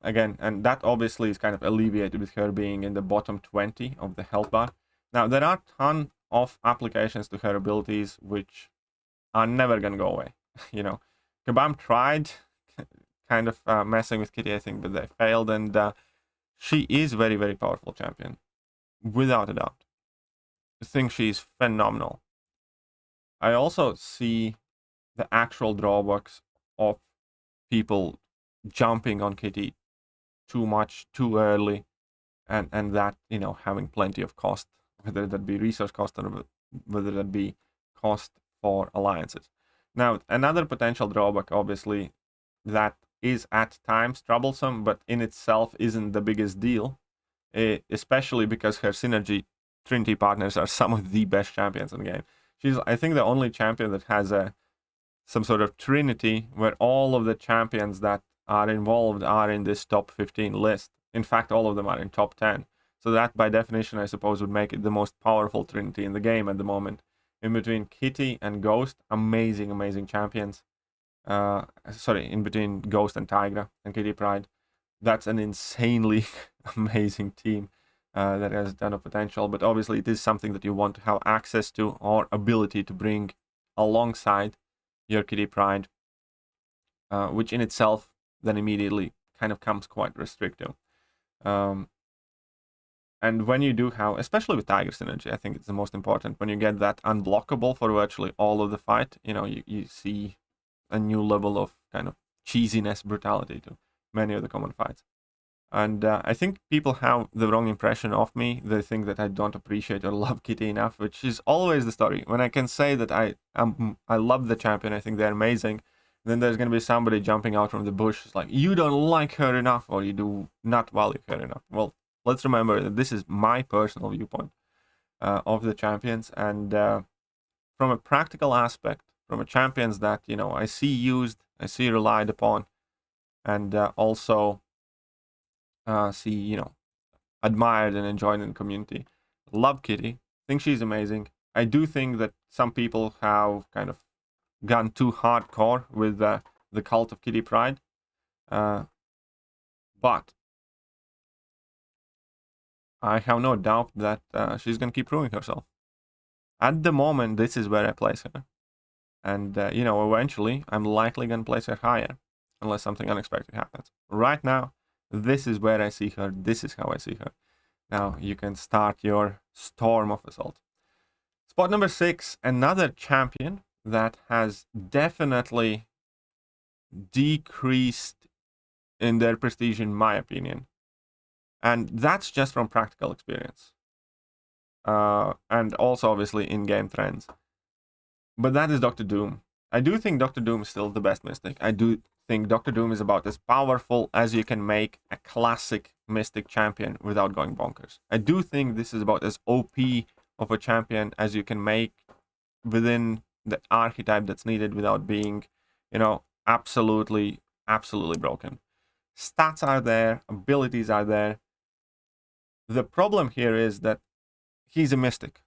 [SPEAKER 1] Again, and that obviously is kind of alleviated with her being in the bottom 20 of the health bar. Now, there are a ton of applications to her abilities which are never going to go away. Kabam tried kind of messing with Kitty, I think, but they failed. And she is very, very powerful champion, without a doubt. I think she's phenomenal. I also see the actual drawbacks of people jumping on Kitty too much, too early, and that, having plenty of cost, whether that be resource cost or whether that be cost for alliances. Now, another potential drawback, obviously, that is at times troublesome, but in itself isn't the biggest deal, especially because her synergy Trinity partners are some of the best champions in the game. She's, I think, the only champion that has some sort of trinity where all of the champions that are involved are in this top 15 list. In fact, all of them are in top 10. So that, by definition, I suppose, would make it the most powerful trinity in the game at the moment. In between Kitty and Ghost, amazing, amazing champions. Sorry, in between Ghost and Tigra and Kitty Pryde. That's an insanely amazing team that has a ton of potential. But obviously, it is something that you want to have access to or ability to bring alongside your Kitty Pryde, which in itself then immediately kind of comes quite restrictive. And when you do have, especially with Tiger Synergy, I think it's the most important. When you get that unblockable for virtually all of the fight, you know, you see a new level of kind of cheesiness, brutality to many of the common fights. And I think people have the wrong impression of me. They think that I don't appreciate or love Kitty enough, which is always the story. When I can say that I love the champion, I think they're amazing, then there's going to be somebody jumping out from the bush. It's like, you don't like her enough, or you do not value her enough. Well, let's remember that this is my personal viewpoint of the champions. And from a practical aspect, from a champions that, you know, I see used, I see relied upon, and also see, you know, admired and enjoyed in the community. Love Kitty. Think she's amazing. I do think that some people have kind of gone too hardcore with the cult of Kitty Pryde. But I have no doubt that she's going to keep proving herself. At the moment, this is where I place her. And, you know, eventually, I'm likely going to place her higher, unless something unexpected happens. Right now, this is where I see her. This is how I see her. Now, you can start your storm of assault. Spot number 6, another champion that has definitely decreased in their prestige, in my opinion. And that's just from practical experience. And also, obviously, in-game trends. But that is Dr. Doom. I do think Dr. Doom is still the best Mystic. I do think Dr. Doom is about as powerful as you can make a classic Mystic champion without going bonkers. I do think this is about as OP of a champion as you can make within the archetype that's needed without being, you know, absolutely broken. Stats are there, abilities are there. The problem here is that he's a Mystic.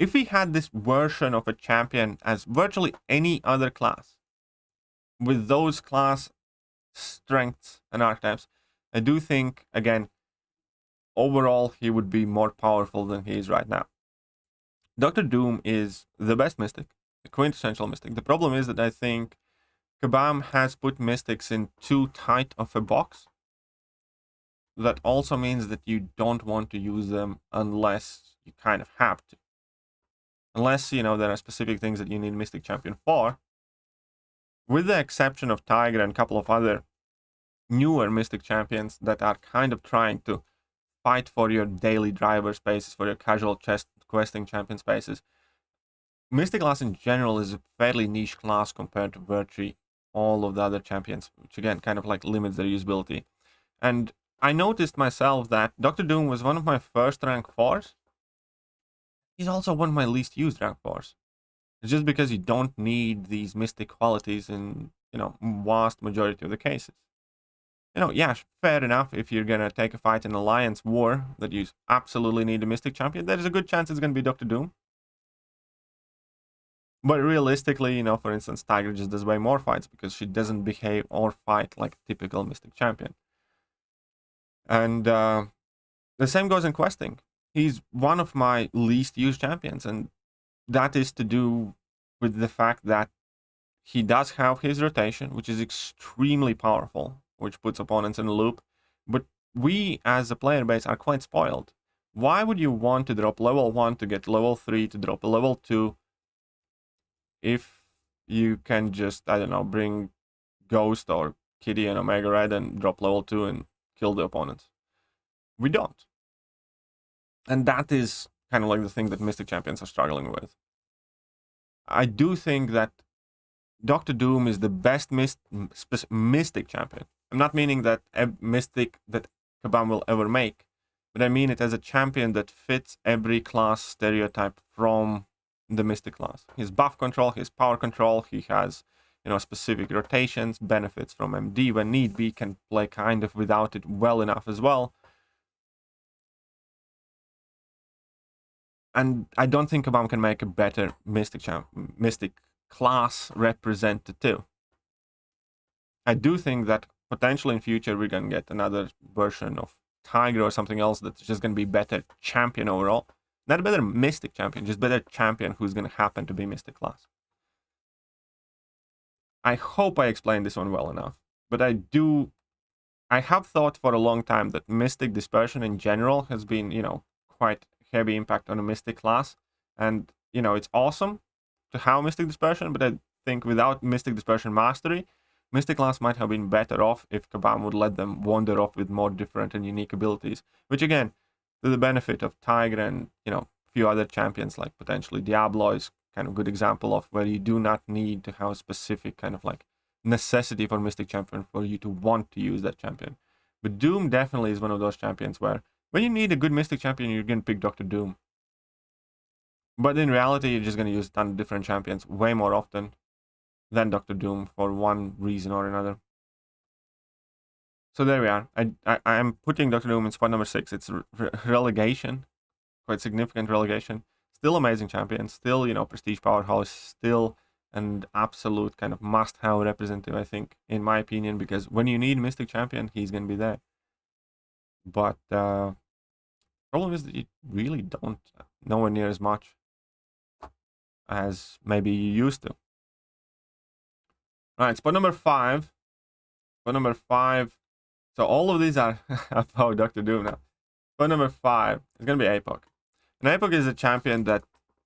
[SPEAKER 1] If we had this version of a champion as virtually any other class, with those class strengths and archetypes, I do think, again, overall, he would be more powerful than he is right now. Dr. Doom is the best Mystic, the quintessential Mystic. The problem is that I think Kabam has put Mystics in too tight of a box. That also means that you don't want to use them unless you kind of have to. Unless, you know, there are specific things that you need Mystic Champion for. With the exception of Tiger and a couple of other newer Mystic Champions that are kind of trying to fight for your daily driver spaces, for your casual questing champion spaces. Mystic class in general is a fairly niche class compared to virtually all of the other champions, which again kind of like limits their usability. And I noticed myself that Dr. Doom was one of my first rank 4s. He's also one of my least used rank 4s. It's just because you don't need these Mystic qualities in, you know, vast majority of the cases. You know, yeah, fair enough, if you're gonna take a fight in Alliance War that you absolutely need a Mystic champion, there's a good chance it's gonna be Dr. Doom. But realistically, you know, for instance, Tiger just does way more fights because she doesn't behave or fight like a typical Mystic champion. And the same goes in questing. He's one of my least used champions, and that is to do with the fact that he does have his rotation, which is extremely powerful, which puts opponents in a loop. But we, as a player base, are quite spoiled. Why would you want to drop level 1 to get level 3 to drop a level 2 if you can just, I don't know, bring Ghost or Kitty and Omega Red and drop level 2 and kill the opponents? We don't. And that is kind of like the thing that Mystic champions are struggling with. I do think that Dr. Doom is the best Mystic champion. I'm not meaning that a Mystic that Kabam will ever make, but I mean it as a champion that fits every class stereotype from the Mystic class. His buff control, his power control, he has, you know, specific rotations, benefits from MD when need be, can play kind of without it well enough as well. And I don't think Kabam can make a better Mystic class representative. I do think that potentially in future we're going to get another version of Tiger or something else that's just going to be better champion overall. Not a better Mystic champion, just better champion who's going to happen to be Mystic class. I hope I explained this one well enough, but I have thought for a long time that Mystic Dispersion in general has been, you know, quite heavy impact on a Mystic class. And, you know, it's awesome to have Mystic Dispersion, but I think without Mystic Dispersion mastery, Mystic class might have been better off if Kabam would let them wander off with more different and unique abilities, which again, to the benefit of Tiger and, you know, a few other champions like potentially Diablo is kind of a good example of where you do not need to have a specific kind of like necessity for Mystic champion for you to want to use that champion. But Doom definitely is one of those champions where when you need a good Mystic champion, you're going to pick Dr. Doom. But in reality, you're just going to use a ton of different champions way more often than Dr. Doom for one reason or another. So there we are. I am putting Dr. Doom in spot number 6. It's relegation, quite significant relegation. Still amazing champion, still, you know, prestige powerhouse, still an absolute kind of must-have representative, I think, in my opinion, because when you need Mystic champion, he's going to be there. But problem is that you really don't, nowhere near as much as maybe you used to. Right, spot number 5. Spot number 5. So all of these are about Dr. Doom now. Spot number 5 is going to be Apoc. And Apoc is a champion that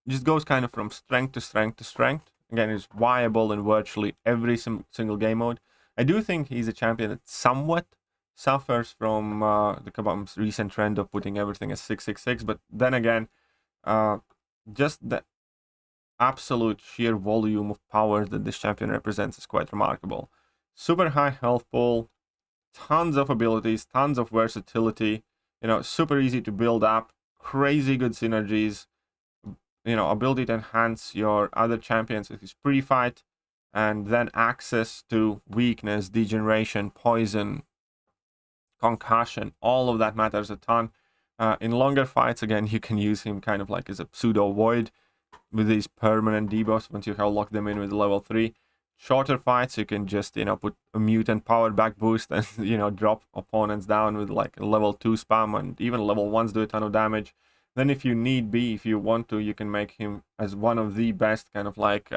[SPEAKER 1] just goes kind of from strength to strength to strength. Again, is viable in virtually every single game mode. I do think he's a champion that somewhat suffers from the Kabam's recent trend of putting everything as 666. But then again, just the absolute sheer volume of power that this champion represents is quite remarkable. Super high health pool, tons of abilities, tons of versatility, you know, super easy to build up, crazy good synergies, you know, ability to enhance your other champions with his pre-fight, and then access to weakness, degeneration, poison, concussion, all of that matters a ton. In longer fights, again, you can use him kind of like as a pseudo void with these permanent debuffs once you have locked them in with level 3. Shorter fights, you can just, you know, put a mutant power back boost and, you know, drop opponents down with like a level 2 spam, and even level 1s do a ton of damage. Then if you need be, if you want to, you can make him as one of the best kind of like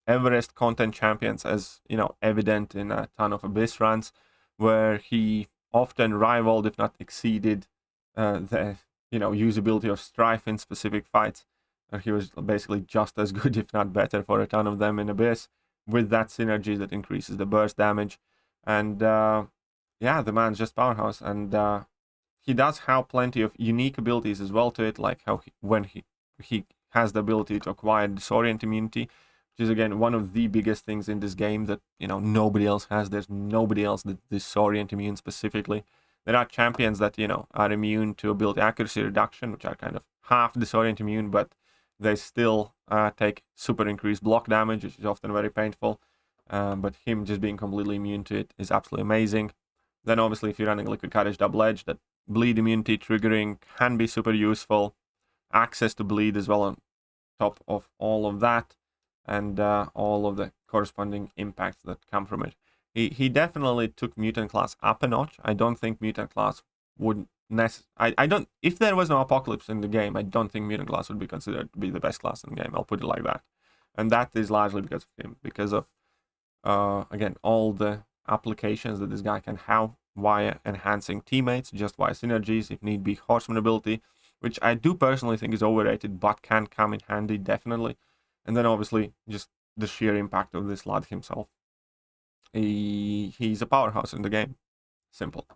[SPEAKER 1] Everest content champions, as, you know, evident in a ton of Abyss runs, where he often rivaled, if not exceeded, the, you know, usability of Strife in specific fights. He was basically just as good, if not better, for a ton of them in Abyss, with that synergy that increases the burst damage. And yeah, the man's just powerhouse. And he does have plenty of unique abilities as well to it, like how when he has the ability to acquire disorient immunity, which is again one of the biggest things in this game that, you know, nobody else has. There's nobody else that disorient immune specifically. There are champions that, you know, are immune to ability accuracy reduction, which are kind of half disorient immune, but they still take super increased block damage, which is often very painful. But him just being completely immune to it is absolutely amazing. Then obviously if you're running Liquid Courage Double Edge, that bleed immunity triggering can be super useful. Access to bleed as well on top of all of that, and all of the corresponding impacts that come from it. He definitely took Mutant class up a notch. I don't think Mutant class would I don't, if there was no Apocalypse in the game, I don't think Mutant class would be considered to be the best class in the game. I'll put it like that. And that is largely because of him, because of again, all the applications that this guy can have via enhancing teammates, just via synergies, if need be Horseman ability, which I do personally think is overrated, but can come in handy, definitely. And then obviously just the sheer impact of this lad himself. He's a powerhouse in the game. Simple.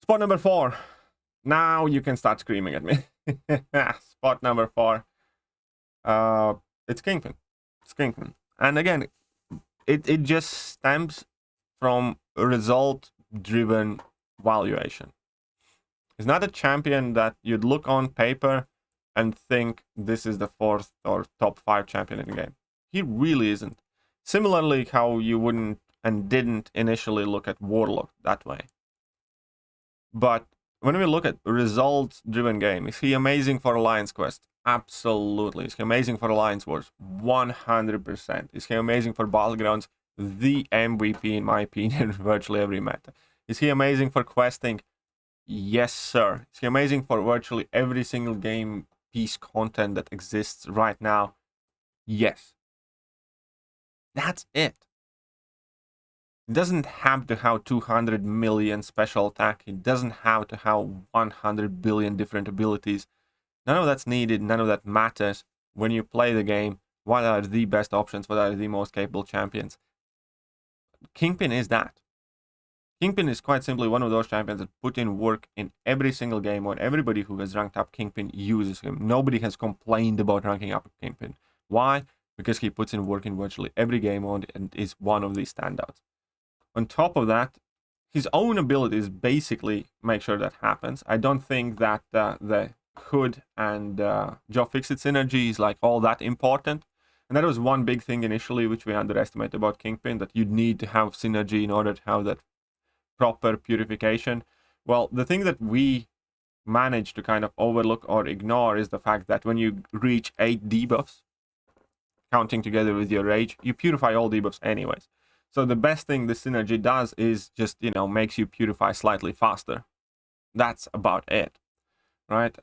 [SPEAKER 1] Spot number 4. Now you can start screaming at me. Spot number 4. It's Kingpin. It's Kingpin. And again, it just stems from result-driven valuation. It's not a champion that you'd look on paper and think this is the 4th or top 5 champion in the game. He really isn't. Similarly, how you wouldn't and didn't initially look at Warlock that way. But when we look at results-driven game, is he amazing for Alliance Quest? Absolutely. Is he amazing for Alliance Wars? 100%. Is he amazing for Battlegrounds? The MVP, in my opinion, virtually every meta. Is he amazing for questing? Yes, sir. Is he amazing for virtually every single game piece content that exists right now? Yes. That's it. It doesn't have to have 200 million special attack. It doesn't have to have 100 billion different abilities. None of that's needed. None of that matters. When you play the game, what are the best options? What are the most capable champions? Kingpin is that. Kingpin is quite simply one of those champions that put in work in every single game mode. Everybody who has ranked up Kingpin uses him. Nobody has complained about ranking up Kingpin. Why? Because he puts in work in virtually every game mode and is one of the standouts. On top of that, his own abilities basically make sure that happens. I don't think that the Hood and Joe Fixit synergy is like all that important. And that was one big thing initially which we underestimated about Kingpin, that you'd need to have synergy in order to have that proper purification. Well, the thing that we managed to kind of overlook or ignore is the fact that when you reach 8 debuffs, counting together with your rage, you purify all debuffs anyways. So the best thing this synergy does is just, you know, makes you purify slightly faster. That's about it, right?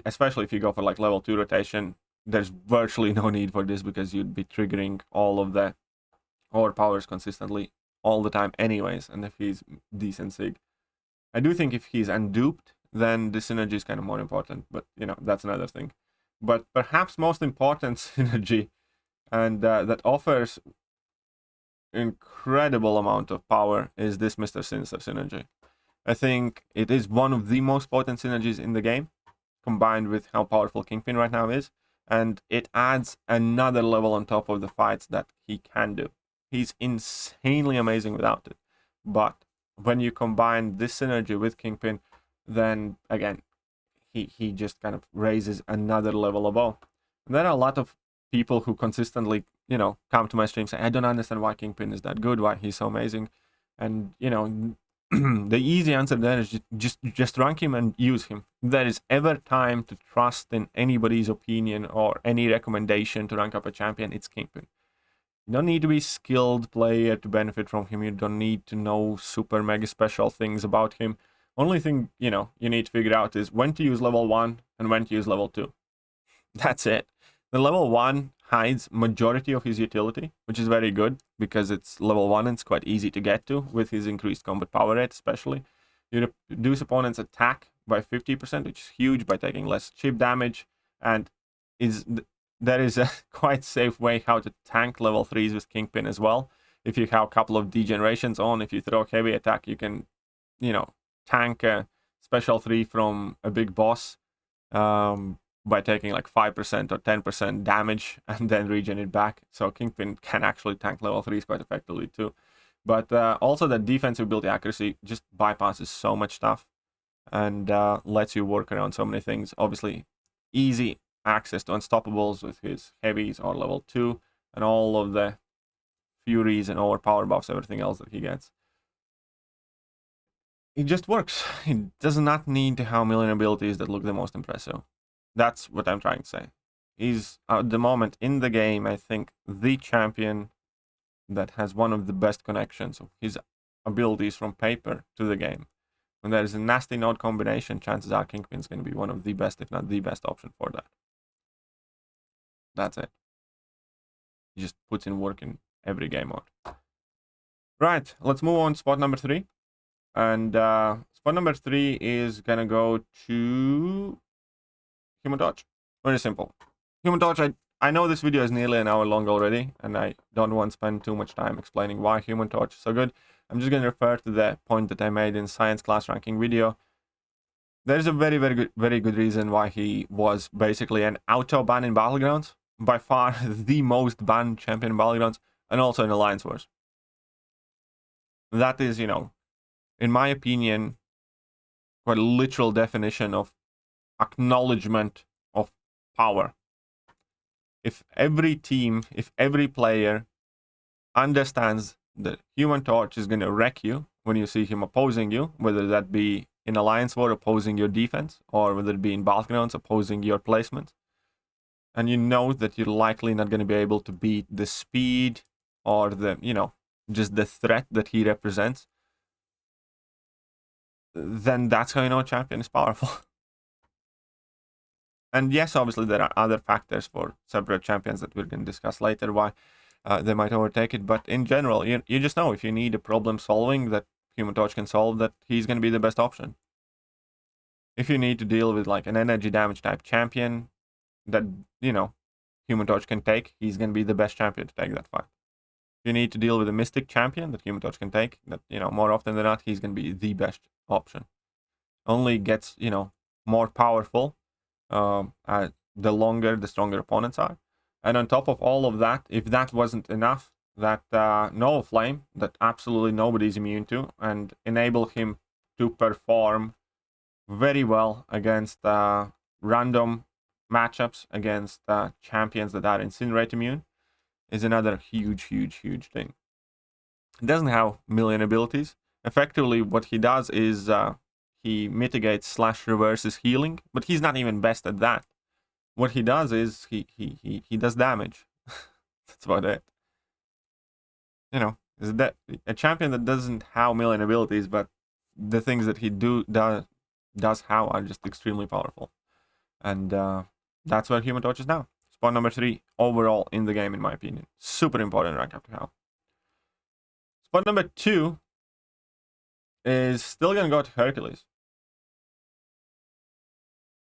[SPEAKER 1] Especially if you go for like level 2 rotation, there's virtually no need for this because you'd be triggering all of the overpowers consistently all the time anyways. And if he's decent sig, I do think if he's unduped, then the synergy is kind of more important, but you know, that's another thing. But perhaps most important synergy, and that offers incredible amount of power, is this Mr. Sinister synergy. I think it is one of the most potent synergies in the game, combined with how powerful Kingpin right now is, and it adds another level on top of the fights that he can do. He's insanely amazing without it, but when you combine this synergy with Kingpin, then again, he just kind of raises another level above. And there are a lot of people who consistently, you know, come to my stream say, I don't understand why Kingpin is that good, why he's so amazing. And, you know, the easy answer there is just rank him and use him. If there is ever time to trust in anybody's opinion or any recommendation to rank up a champion, it's Kingpin. You don't need to be a skilled player to benefit from him. You don't need to know super mega special things about him. Only thing, you know, you need to figure out is when to use level 1 and when to use level 2. That's it. The level 1 hides majority of his utility, which is very good because it's level 1 and it's quite easy to get to with his increased combat power rate especially. You reduce opponent's attack by 50%, which is huge, by taking less chip damage, and there is a quite safe way how to tank level 3s with Kingpin as well. If you have a couple of degenerations on, if you throw heavy attack, you can, you know, tank a special 3 from a big boss by taking like 5% or 10% damage and then regen it back. So Kingpin can actually tank level 3s quite effectively too. But also the defensive ability accuracy just bypasses so much stuff and lets you work around so many things. Obviously, easy access to unstoppables with his heavies or level 2 and all of the furies and overpower buffs, everything else that he gets. It just works. It does not need to have a million abilities that look the most impressive. That's what I'm trying to say. He's, at the moment in the game, I think, the champion that has one of the best connections of his abilities from paper to the game. When there is a nasty node combination, chances are Kingpin's going to be one of the best, if not the best option for that. That's it. He just puts in work in every game mode. Right, let's move on to spot number 3. And spot number 3 is going to go to Human Torch. Very simple. Human Torch, I know this video is nearly an hour long already, and I don't want to spend too much time explaining why Human Torch is so good. I'm just going to refer to the point that I made in science class ranking video. There's a very good reason why he was basically an auto ban in Battlegrounds. By far the most banned champion in Battlegrounds, and also in Alliance Wars. That is, you know, in my opinion, quite a literal definition of acknowledgement of power. If every team, if every player understands that Human Torch is going to wreck you when you see him opposing you, whether that be in Alliance War opposing your defense, or whether it be in Battlegrounds opposing your placement, and you know that you're likely not going to be able to beat the speed or the, just the threat that he represents, then that's how you know a champion is powerful. And yes, obviously there are other factors for separate champions that we're going to discuss later why they might overtake it, but in general, you just know if you need a problem solving that Human Torch can solve, that he's going to be the best option. If you need to deal with like an energy damage type champion that, Human Torch can take, he's going to be the best champion to take that fight. If you need to deal with a Mystic champion that Human Torch can take, that, more often than not, he's going to be the best option. Only gets, more powerful the longer, the stronger opponents are. And on top of all of that, if that wasn't enough, that Null Flame, that absolutely nobody's immune to, and enable him to perform very well against random matchups against champions that are Incinerate immune, is another huge thing. He doesn't have million abilities. Effectively, what he does is he mitigates / reverses healing, but he's not even best at that. What he does is he does damage. That's about it. Is that a champion that doesn't have million abilities, but the things that he does have are just extremely powerful. And that's where Human Torch is now. Spot number 3 overall in the game, in my opinion. Super important rank up to have. Spot number 2 is still gonna go to Hercules.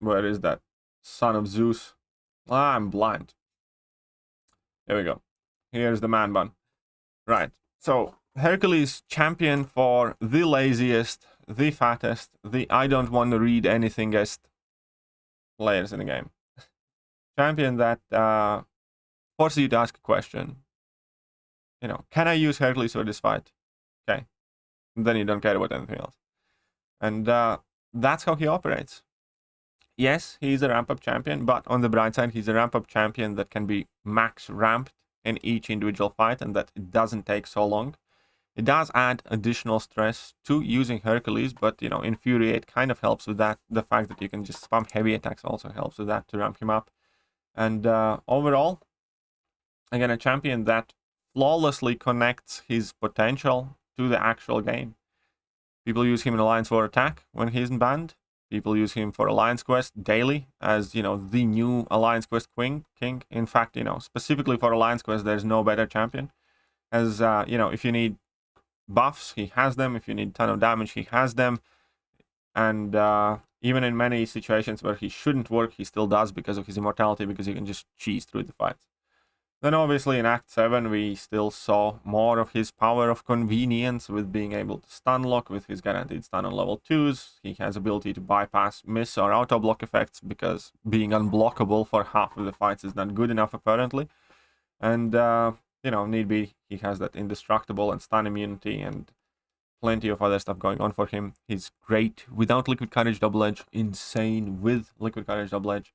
[SPEAKER 1] Where is that? Son of Zeus. I'm blind. There we go. Here's the man bun. Right. So Hercules, champion for the laziest, the fattest, the I don't want to read anythingest players in the game. Champion that forces you to ask a question. Can I use Hercules for this fight? Okay. And then you don't care about anything else. And that's how he operates. Yes, he's a ramp-up champion, but on the bright side, he's a ramp-up champion that can be max ramped in each individual fight, and that it doesn't take so long. It does add additional stress to using Hercules, but, Infuriate kind of helps with that. The fact that you can just spam heavy attacks also helps with that to ramp him up. And overall, again, a champion that flawlessly connects his potential to the actual game. People use him in Alliance War attack when he isn't banned. People use him for Alliance Quest daily as, the new Alliance Quest king. In fact, specifically for Alliance Quest, there's no better champion. As, if you need buffs, he has them. If you need a ton of damage, he has them. And even in many situations where he shouldn't work, he still does because of his immortality, because you can just cheese through the fights. Then obviously in Act 7, we still saw more of his power of convenience with being able to stun lock with his guaranteed stun on level 2s. He has ability to bypass miss or auto block effects, because being unblockable for half of the fights is not good enough apparently. And, need be, he has that indestructible and stun immunity and plenty of other stuff going on for him. He's great without Liquid Courage Double Edge, insane with Liquid Courage Double Edge.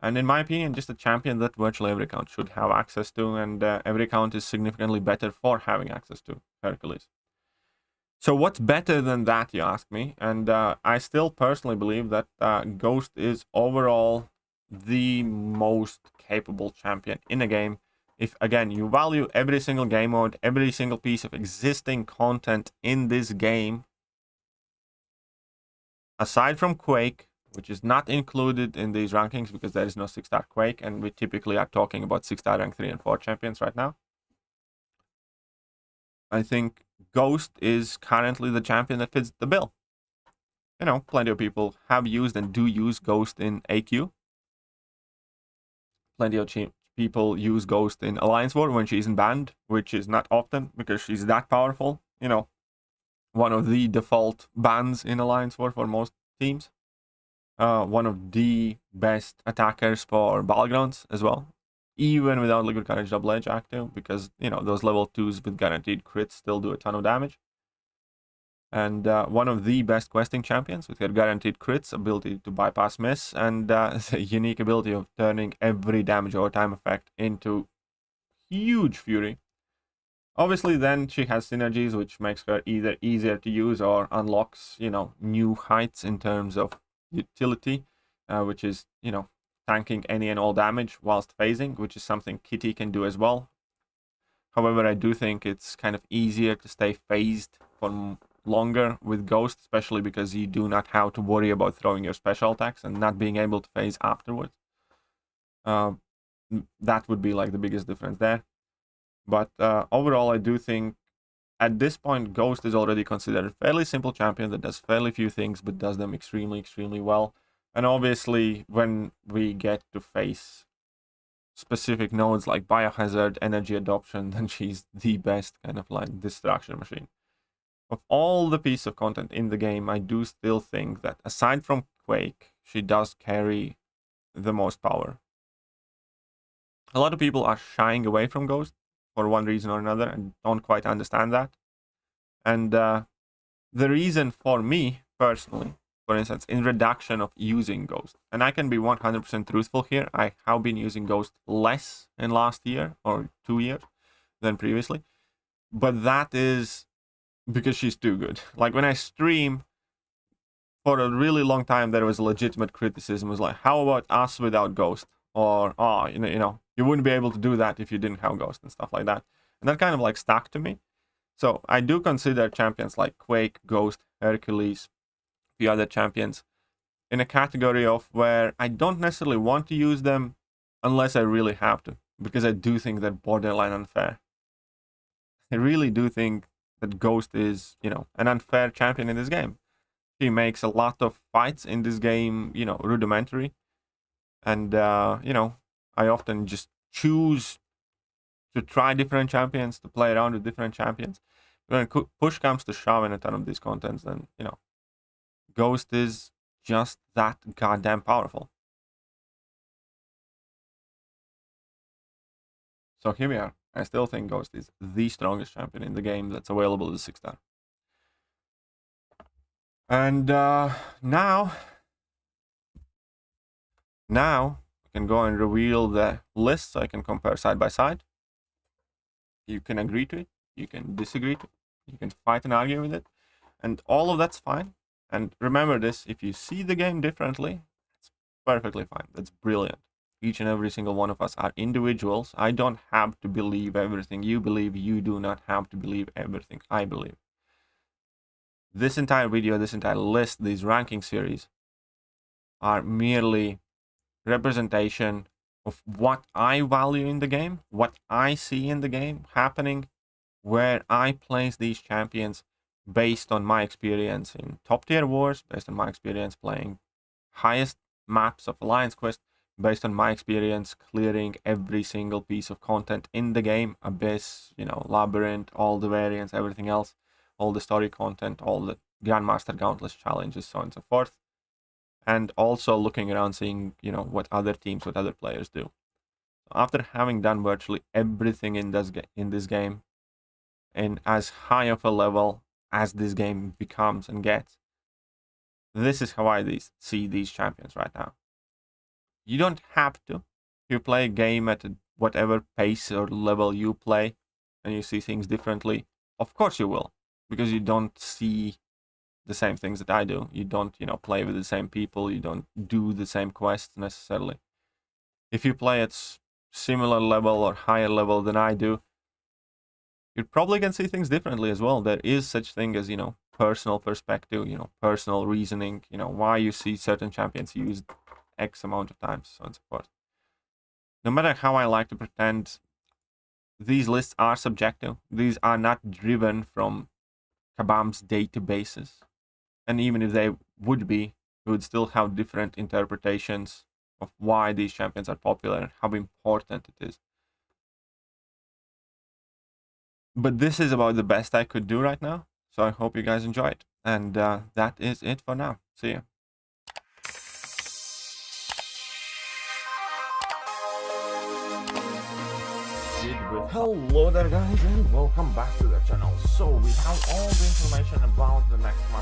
[SPEAKER 1] And in my opinion, just a champion that virtually every account should have access to, and every account is significantly better for having access to Hercules. So what's better than that, you ask me? And I still personally believe that Ghost is overall the most capable champion in a game. If, again, you value every single game mode, every single piece of existing content in this game, aside from Quake, which is not included in these rankings because there is no 6-star Quake, and we typically are talking about 6-star rank 3 and 4 champions right now. I think Ghost is currently the champion that fits the bill. Plenty of people have used and do use Ghost in AQ. Plenty of people use Ghost in Alliance War when she isn't banned, which is not often because she's that powerful. One of the default bans in Alliance War for most teams. One of the best attackers for Battlegrounds as well, even without Liquid Courage Double Edge active, because, those level 2s with guaranteed crits still do a ton of damage. And one of the best questing champions with her guaranteed crits, ability to bypass miss, and the unique ability of turning every damage over time effect into huge fury. Obviously, then she has synergies, which makes her either easier to use or unlocks, new heights in terms of utility, which is, tanking any and all damage whilst phasing, which is something Kitty can do as well. However, I do think it's kind of easier to stay phased for longer with Ghost, especially because you do not have to worry about throwing your special attacks and not being able to phase afterwards. That would be like the biggest difference there. But overall, I do think at this point, Ghost is already considered a fairly simple champion that does fairly few things, but does them extremely, extremely well. And obviously, when we get to face specific nodes like Biohazard, Energy Adoption, then she's the best kind of like destruction machine. Of all the pieces of content in the game, I do still think that aside from Quake, she does carry the most power. A lot of people are shying away from Ghost for one reason or another and don't quite understand that. And the reason for me, personally, for instance, in reduction of using Ghost, and I can be 100% truthful here, I have been using Ghost less in last year or 2 years than previously, but that is because she's too good. Like when I stream, for a really long time, there was a legitimate criticism. It was like, how about us without Ghost? Or, oh, you wouldn't be able to do that if you didn't have Ghost and stuff like that. And that kind of like stuck to me. So I do consider champions like Quake, Ghost, Hercules, the other champions in a category of where I don't necessarily want to use them unless I really have to, because I do think they're borderline unfair. I really do think that Ghost is, an unfair champion in this game. He makes a lot of fights in this game, rudimentary. And, I often just choose to try different champions, to play around with different champions. When push comes to shove in a ton of these contents, then, Ghost is just that goddamn powerful. So here we are. I still think Ghost is the strongest champion in the game that's available as a 6-star. And now we can go and reveal the list so I can compare side by side. You can agree to it, you can disagree to it, you can fight and argue with it, and all of that's fine. And remember this, if you see the game differently, it's perfectly fine. That's brilliant. Each and every single one of us are individuals. I don't have to believe everything you believe. You do not have to believe everything I believe. This entire video, this entire list, these ranking series are merely representation of what I value in the game, what I see in the game happening, where I place these champions based on my experience in top tier wars, based on my experience playing highest maps of Alliance Quest, based on my experience clearing every single piece of content in the game, Abyss, Labyrinth, all the variants, everything else, all the story content, all the Grandmaster Gauntless challenges, so on and so forth. And also looking around, seeing, what other teams, what other players do. After having done virtually everything in this game, in as high of a level as this game becomes and gets, this is how I see these champions right now. You don't have to. You play a game at whatever pace or level you play, and you see things differently. Of course you will, because you don't see the same things that I do. You don't, play with the same people. You don't do the same quests necessarily. If you play at similar level or higher level than I do, you probably can see things differently as well. There is such thing as, personal perspective, personal reasoning, why you see certain champions used X amount of times, so on and so forth. No matter how I like to pretend, these lists are subjective. These are not driven from Kabam's databases. And even if they would be, we would still have different interpretations of why these champions are popular and how important it is. But this is about the best I could do right now. So I hope you guys enjoy it. And that is it for now. See ya. Hello there guys, and welcome back to the channel. So we have all the information about the next month